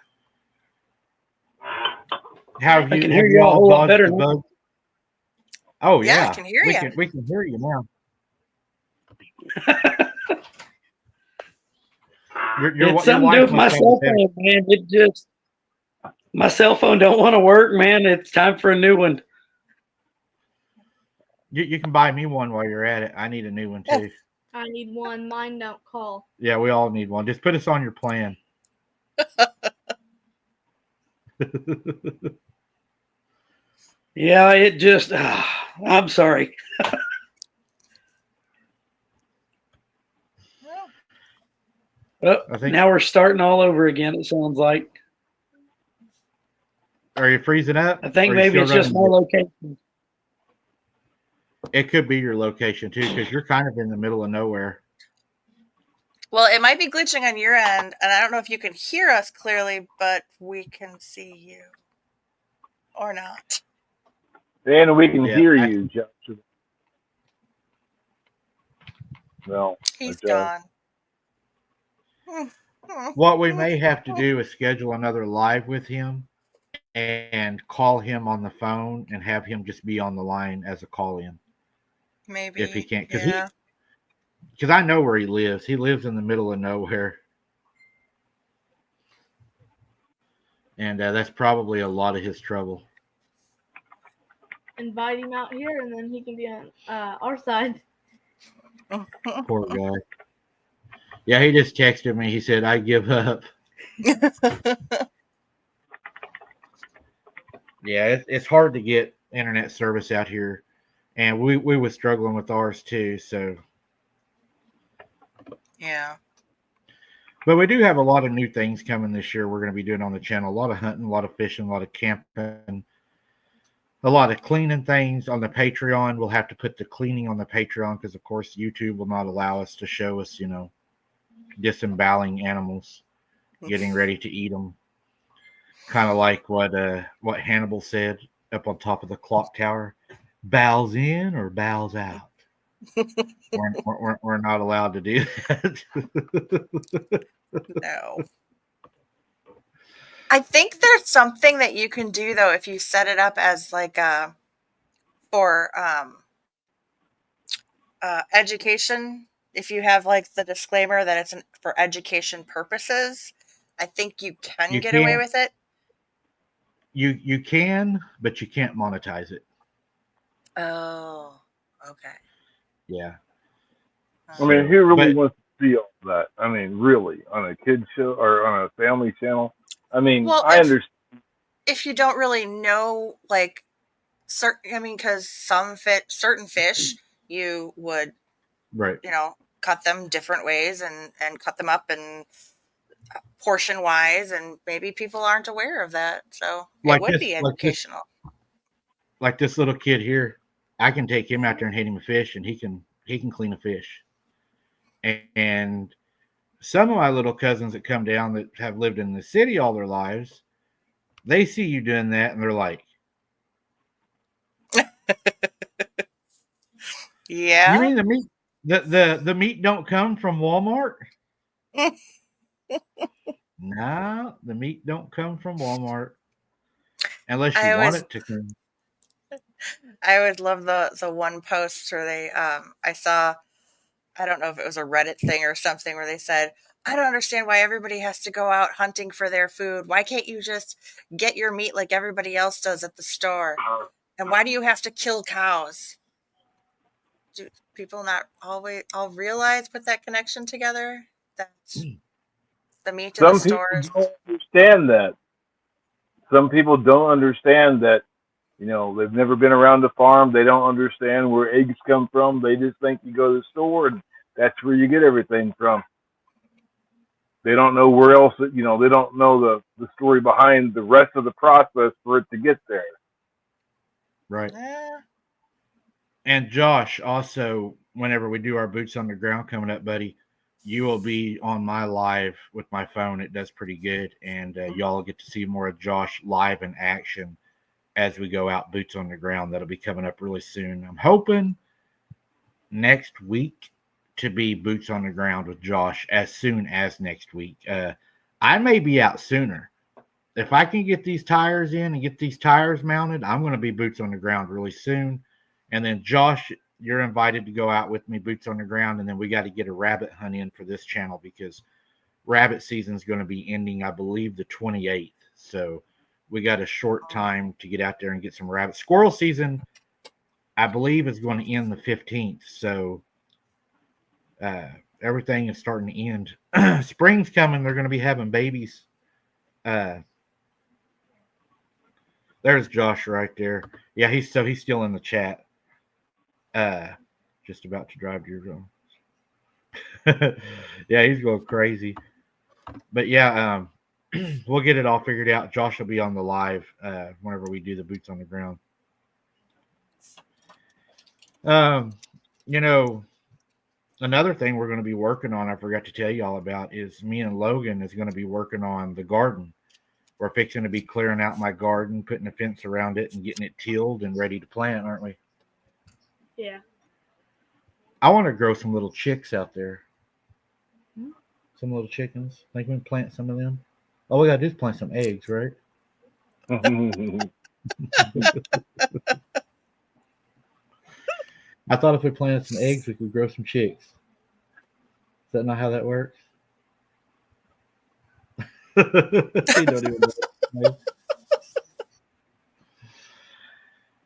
Have
I
you
can hear
have
you
you
a
all
whole lot
dodged
better
the
now.
bug? Oh
Yeah, I
yeah,
can hear you.
we can hear you now. Your
It's something to do
wife
with my
must have a
cell
better.
phone, man. It just my cell phone don't want to work, man. It's time for a new one.
You can buy me one while you're at it. I need a new one too.
I need one. Mine don't call.
Yeah, we all need one. Just put us on your plan.
Yeah, it just. I'm sorry. Oh,
I think.
now we're starting all over again. It sounds like.
Are you freezing up?
I think
Or are you
maybe
still
it's just
running?
my location.
It could be your location too, because you're kind of in the middle of nowhere.
Well, it might be glitching on your end, and I don't know if you can hear us clearly, but we can see you. Or not.
And we can
Yeah,
hear you, Joshua. No,
He's
okay.
gone.
what we may have to do is schedule another live with him and call him on the phone and have him just be on the line as a call-in
Maybe.
if he can't,
Yeah.
because I know where he lives. He lives in the middle of nowhere, and that's probably a lot of his trouble.
Invite him out here, and then he can be on our side.
Poor guy. Yeah, he just texted me. He said, "I give up." Yeah, it's hard to get internet service out here, and we were struggling with ours too. So,
Yeah.
but we do have a lot of new things coming this year. We're going to be doing on the channel: a lot of hunting, a lot of fishing, a lot of camping, a lot of cleaning things on the Patreon. We'll have to put the cleaning on the Patreon because, of course, YouTube will not allow us to show us, disemboweling animals, getting ready to eat them. Kind of like what Hannibal said up on top of the clock tower: bows in or bows out. We're not allowed to do that.
No. I think there's something that you can do though if you set it up as like for education. If you have like the disclaimer that it's for education purposes, I think you can
You
get away
can,
with it.
you can, but you can't monetize it.
Oh, okay.
Yeah.
I mean, who really
but-
wants to see all that? I mean, really, on a kid show or on a family channel? I mean,
Well,
I understand.
if you don't really know, like, certain, I mean, because certain fish, you would,
Right.
cut them different ways and cut them up and portion wise, and maybe people aren't aware of that, so it would be educational.
Like this little kid here, I can take him out there and hit him a fish, and he can clean a fish. And some of my little cousins that come down that have lived in the city all their lives, they see you doing that, and they're like,
Yeah.
"You mean the meat? The meat don't come from Walmart?" No, the meat don't come from Walmart unless you want it to come.
I would love the one post where they I saw, I don't know if it was a Reddit thing or something, where they said, I don't understand why everybody has to go out hunting for their food. Why can't you just get your meat like everybody else does at the store? And why do you have to kill cows? Do people not always all realize, put that connection together? That the meat in the
Some people
stores.
don't understand that. Some people don't understand that You know, they've never been around the farm. They don't understand where eggs come from. They just think you go to the store and that's where you get everything from. They don't know where else, you know, they don't know the story behind the rest of the process for it to get there.
Right.
Yeah.
And Josh, also, whenever we do our boots on the ground coming up, buddy, you will be on my live with my phone. It does pretty good, and y'all get to see more of Josh live in action as we go out boots on the ground. That'll be coming up really soon. I'm hoping next week to be boots on the ground with Josh as soon as next week. I may be out sooner. If I can get these tires in and get these tires mounted, I'm going to be boots on the ground really soon. And then Josh, you're invited to go out with me, boots on the ground, and then we got to get a rabbit hunt in for this channel because rabbit season is going to be ending, I believe, the 28th. So we got a short time to get out there and get some rabbits. Squirrel season, I believe, is going to end the 15th. So everything is starting to end. Spring's coming. They're going to be having babies. There's Josh right there. Yeah, he's still in the chat. Just about to drive to your zone. Yeah, he's going crazy. But yeah, we'll get it all figured out. Josh will be on the live whenever we do the boots on the ground. You know, another thing we're going to be working on, I forgot to tell you all about, is me and Logan is going to be working on the garden. We're fixing to be clearing out my garden, putting a fence around it, and getting it tilled and ready to plant, aren't we?
Yeah.
I want to grow some little chicks out there. Some little chickens. Think we can plant some of them? All we got to do is plant some eggs, right? I thought if we planted some eggs, we could grow some chicks. Is that not how that works? He don't even know.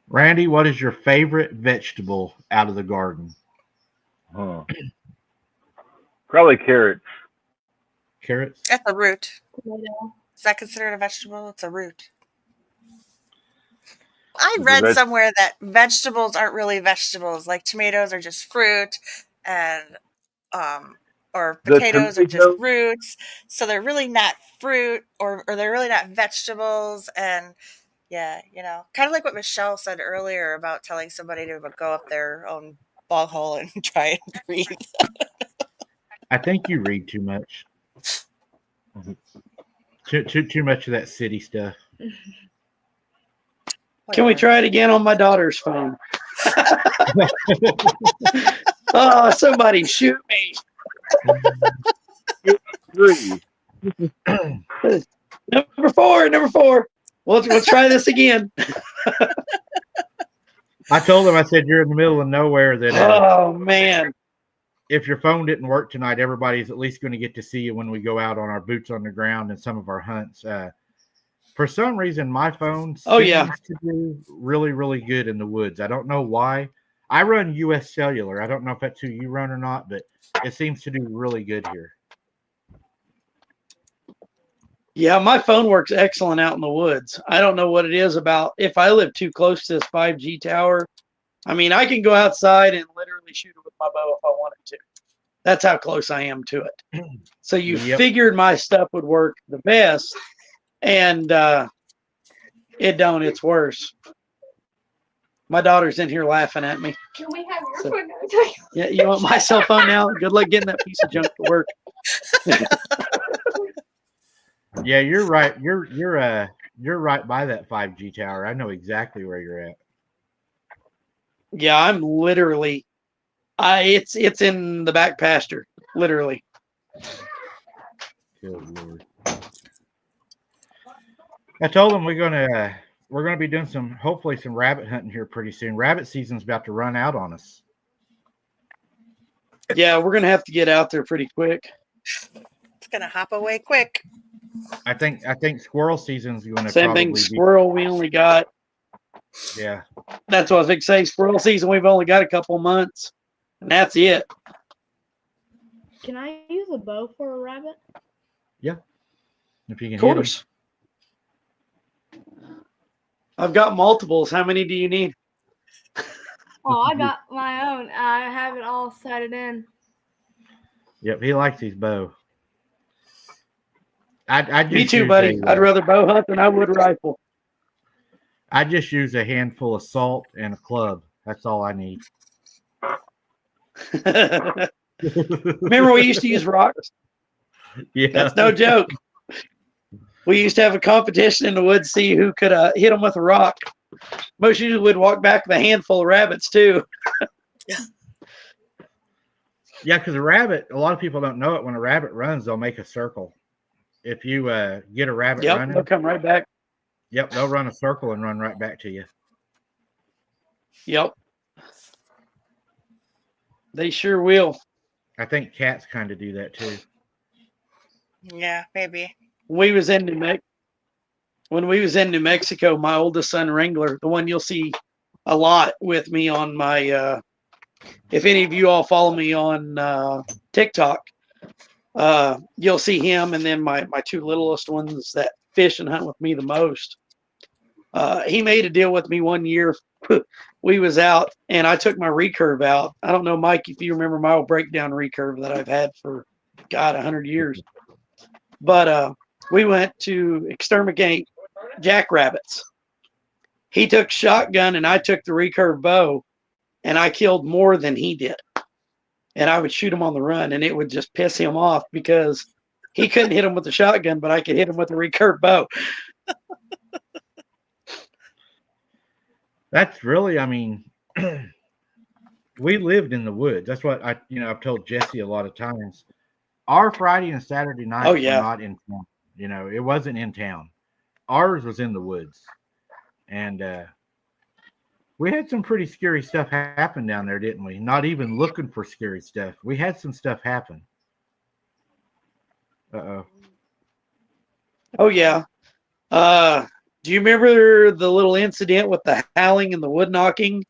Randy, what is your favorite vegetable out of the garden?
Probably carrots.
Carrots?
That's a root.
Tomato.
Is that considered a vegetable? It's a root. I
It's a
read somewhere that vegetables aren't really vegetables. Like tomatoes are just fruit, and or
The
potatoes are just
tomato-
roots. So they're really not fruit, or they're really not vegetables. And yeah, you know, kind of like what Michelle said earlier about telling somebody to go up their own bog hole and try and breathe.
I think you read too much. Too much of that city stuff.
Can we
Whatever.
try it again on my daughter's phone? Oh, somebody shoot me.
3.
Number four. We'll try this again.
I told him, I said, you're in the middle of nowhere. That
Oh, man.
if your phone didn't work tonight, everybody's at least going to get to see you when we go out on our boots on the ground and some of our hunts. For some reason, my phone seems to do really, really good in the woods. I don't know why. I run US Cellular. I don't know if that's who you run or not, but it seems to do really good here.
Yeah, my phone works excellent out in the woods. I don't know what it is about if I live too close to this 5G tower. I mean, I can go outside and literally shoot it with my bow if I wanted to. That's how close I am to it. So you figured my stuff would work the best, and it don't. It's worse. My daughter's in here laughing at me.
Can we have your phone now?
Yeah, you want my cell phone now? Good luck getting that piece of junk to work.
Yeah, you're right. You're right by that 5G tower. I know exactly where you're at.
Yeah, I'm literally. It's in the back pasture, literally.
Good Lord. I told them we're gonna be doing hopefully some rabbit hunting here pretty soon. Rabbit season's about to run out on us.
Yeah, we're gonna have to get out there pretty quick.
It's gonna hop away quick.
I think squirrel season's going to
Same
probably
thing. Squirrel, we only got.
Yeah.
That's what I was going to say. Squirrel season, we've only got a couple months, and that's it.
Can I use a bow for a rabbit?
Yeah. If you can
Of course. I've got multiples. How many do you need?
Oh, I got my own. I have it all sighted in.
Yep, he likes his bow. I just
Me too,
use
buddy. I'd rather bow hunt than I would rifle.
I just use a handful of salt and a club. That's all I need.
Remember we used to use rocks?
Yeah,
That's no joke. We used to have a competition in the woods, see who could hit them with a rock. Most usually would walk back with a handful of rabbits too.
Yeah, because a rabbit, a lot of people don't know it. When a rabbit runs, they'll make a circle. If you get a rabbit
Yep,
running,
they'll come right back.
yep, they'll run a circle and run right back to you.
Yep. They sure will.
I think cats kind of do that too.
Yeah, maybe.
When we was in New Mexico, my oldest son Wrangler, the one you'll see a lot with me on my if any of you all follow me on TikTok, you'll see him, and then my two littlest ones that fish and hunt with me the most. He made a deal with me one year. We was out, and I took my recurve out. I don't know, Mike, if you remember my old breakdown recurve that I've had for, God, 100 years. But we went to exterminate jackrabbits. He took shotgun, and I took the recurve bow, and I killed more than he did. And I would shoot him on the run, and it would just piss him off because he couldn't hit him with the shotgun, but I could hit him with the recurve bow.
That's really, I mean, we lived in the woods. That's what I've told Jesse a lot of times. Our Friday and Saturday nights were not in town. It wasn't in town. Ours was in the woods. And we had some pretty scary stuff happen down there, didn't we? Not even looking for scary stuff. We had some stuff happen. Uh-oh.
Oh, yeah. Do you remember the little incident with the howling and the wood knocking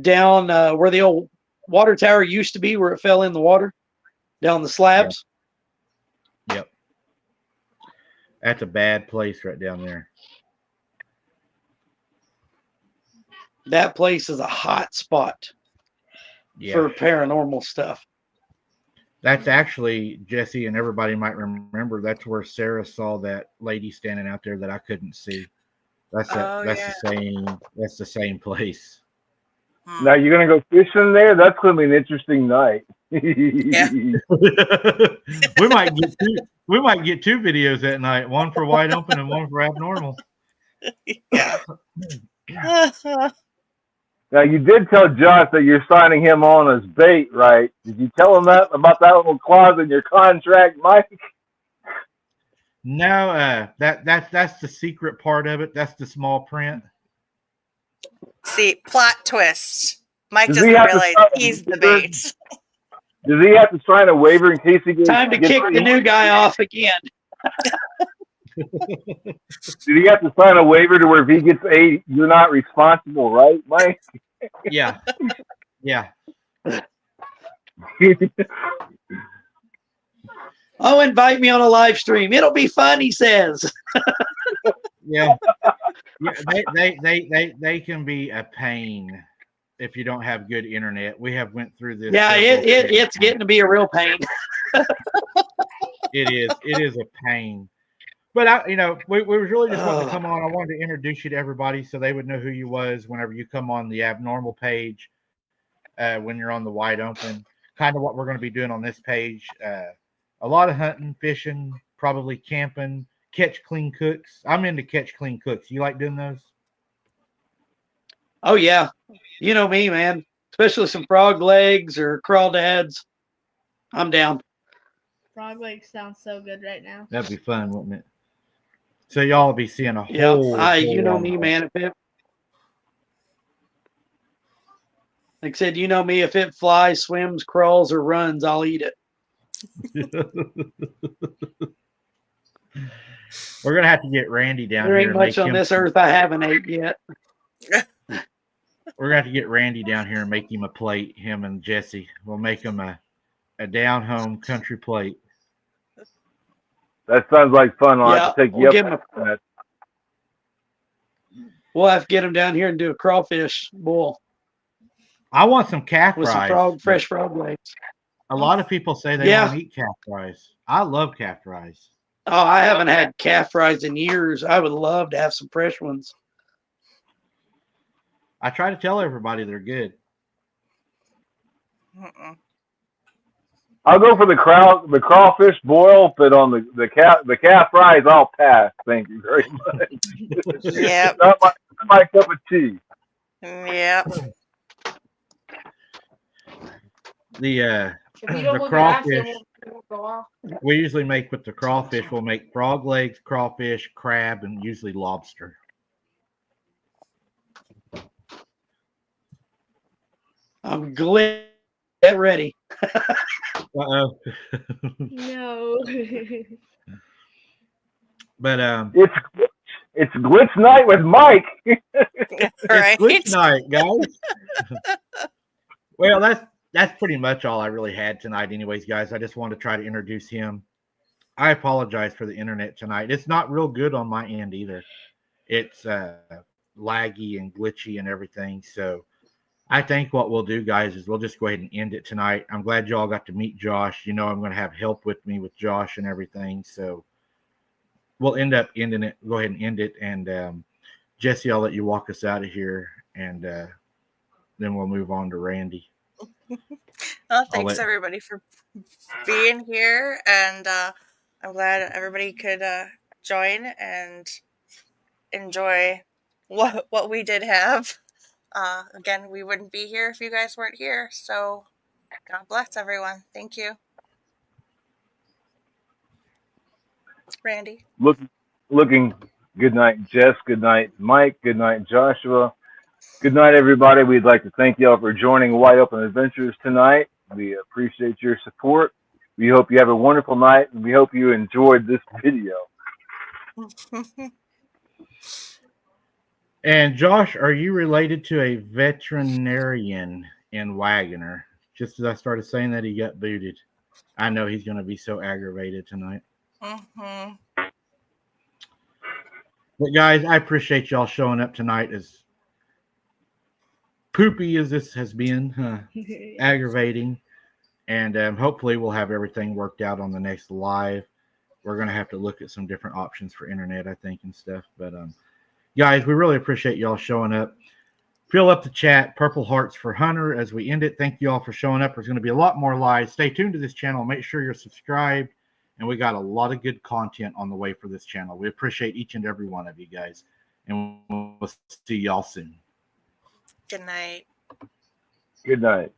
down where the old water tower used to be, where it fell in the water down the slabs?
Yep. That's a bad place right down there.
That place is a hot spot for paranormal stuff.
That's actually, Jesse and everybody might remember, that's where Sarah saw that lady standing out there that I couldn't see. That's the same place.
Now you're gonna go fishing there? That's gonna be an interesting night.
Yeah.
we might get two videos that night, one for wide open and one for abnormal.
Yeah.
Now you did tell Josh that you're signing him on as bait, right? Did you tell him that about that little clause in your contract, Mike?
No, that's the secret part of it. That's the small print.
See, plot twist. Mike
Does
doesn't
he have to
realize
sign a
he's the
waiver?
bait.
Does he have to sign a waiver in case he gets
Time to kick the new guy off again.
Did he have to sign a waiver to where if he gets eight, you're not responsible, right, Mike?
Yeah. Yeah.
Oh, invite me on a live stream. It'll be fun, he says.
Yeah. They can be a pain if you don't have good internet. We have went through this.
Yeah, it's getting to be a real pain.
It is a pain. But we was really just wanting to come on. I wanted to introduce you to everybody so they would know who you was whenever you come on the abnormal page, when you're on the wide open. Kind of what we're going to be doing on this page. A lot of hunting, fishing, probably camping, catch clean cooks. I'm into catch clean cooks. You like doing those?
Oh yeah, you know me, man. Especially some frog legs or crawdads. I'm down.
Frog legs sounds so good right now.
That'd be fun, wouldn't it? So y'all will be seeing a
Yeah,
whole.
you know me, man. Like I said, you know me. If it flies, swims, crawls, or runs, I'll eat it.
We're gonna have to get Randy down
There
here.
ain't much on this earth I haven't ate yet.
We're gonna have to get Randy down here and make him a plate. Him and Jesse. We'll make him a down home country plate.
That sounds like fun. I'll have to take you
we'll
up on that.
We'll have to get them down here and do a crawfish boil
I want some calf
with some
fries.
fresh frog legs.
A lot of people say they
Yeah.
won't eat calf fries. I love calf fries.
Oh, I haven't had calf fries in years. I would love to have some fresh ones.
I try to tell everybody they're good.
Mm-mm.
I'll go for the crawfish boil, but on the calf fries, I'll pass. Thank you very much.
Yep.
Not my cup of tea.
Yep.
The
If you don't
the
move your ass,
crawfish
it won't go off.
we usually make with the crawfish. We'll make frog legs, crawfish, crab, and usually lobster.
I'm glad get ready.
Uh-oh.
No.
But
It's glitch night with Mike.
Right.
it's glitch night, guys. Well, that's pretty much all I really had tonight, anyways, guys. I just wanted to try to introduce him. I apologize for the internet tonight. It's not real good on my end either. It's laggy and glitchy and everything. So I think what we'll do, guys, is we'll just go ahead and end it tonight. I'm glad you all got to meet Josh. You know, I'm going to have help with me with Josh and everything. So we'll end up ending it. Go ahead and end it. And Jesse, I'll let you walk us out of here, and then we'll move on to Randy.
Well, thanks everybody for being here, and I'm glad everybody could join and enjoy what we did have. Again, we wouldn't be here if you guys weren't here. So God bless everyone. Thank you. Randy.
Looking. Good night, Jess. Good night, Mike. Good night, Joshua. Good night, everybody. We'd like to thank y'all for joining Wide Open Adventures tonight. We appreciate your support. We hope you have a wonderful night, and we hope you enjoyed this video.
And Josh, are you related to a veterinarian in Wagoner? Just as I started saying that, he got booted. I know he's going to be so aggravated tonight.
Mm-hmm.
But guys, I appreciate y'all showing up tonight. As poopy as this has been, aggravating, and hopefully we'll have everything worked out on the next live. We're going to have to look at some different options for internet, I think, and stuff. But guys, we really appreciate y'all showing up. Fill up the chat. Purple hearts for Hunter as we end it. Thank you all for showing up. There's going to be a lot more lives. Stay tuned to this channel. Make sure you're subscribed. And we got a lot of good content on the way for this channel. We appreciate each and every one of you guys. And we'll see y'all soon.
Good night.
Good night.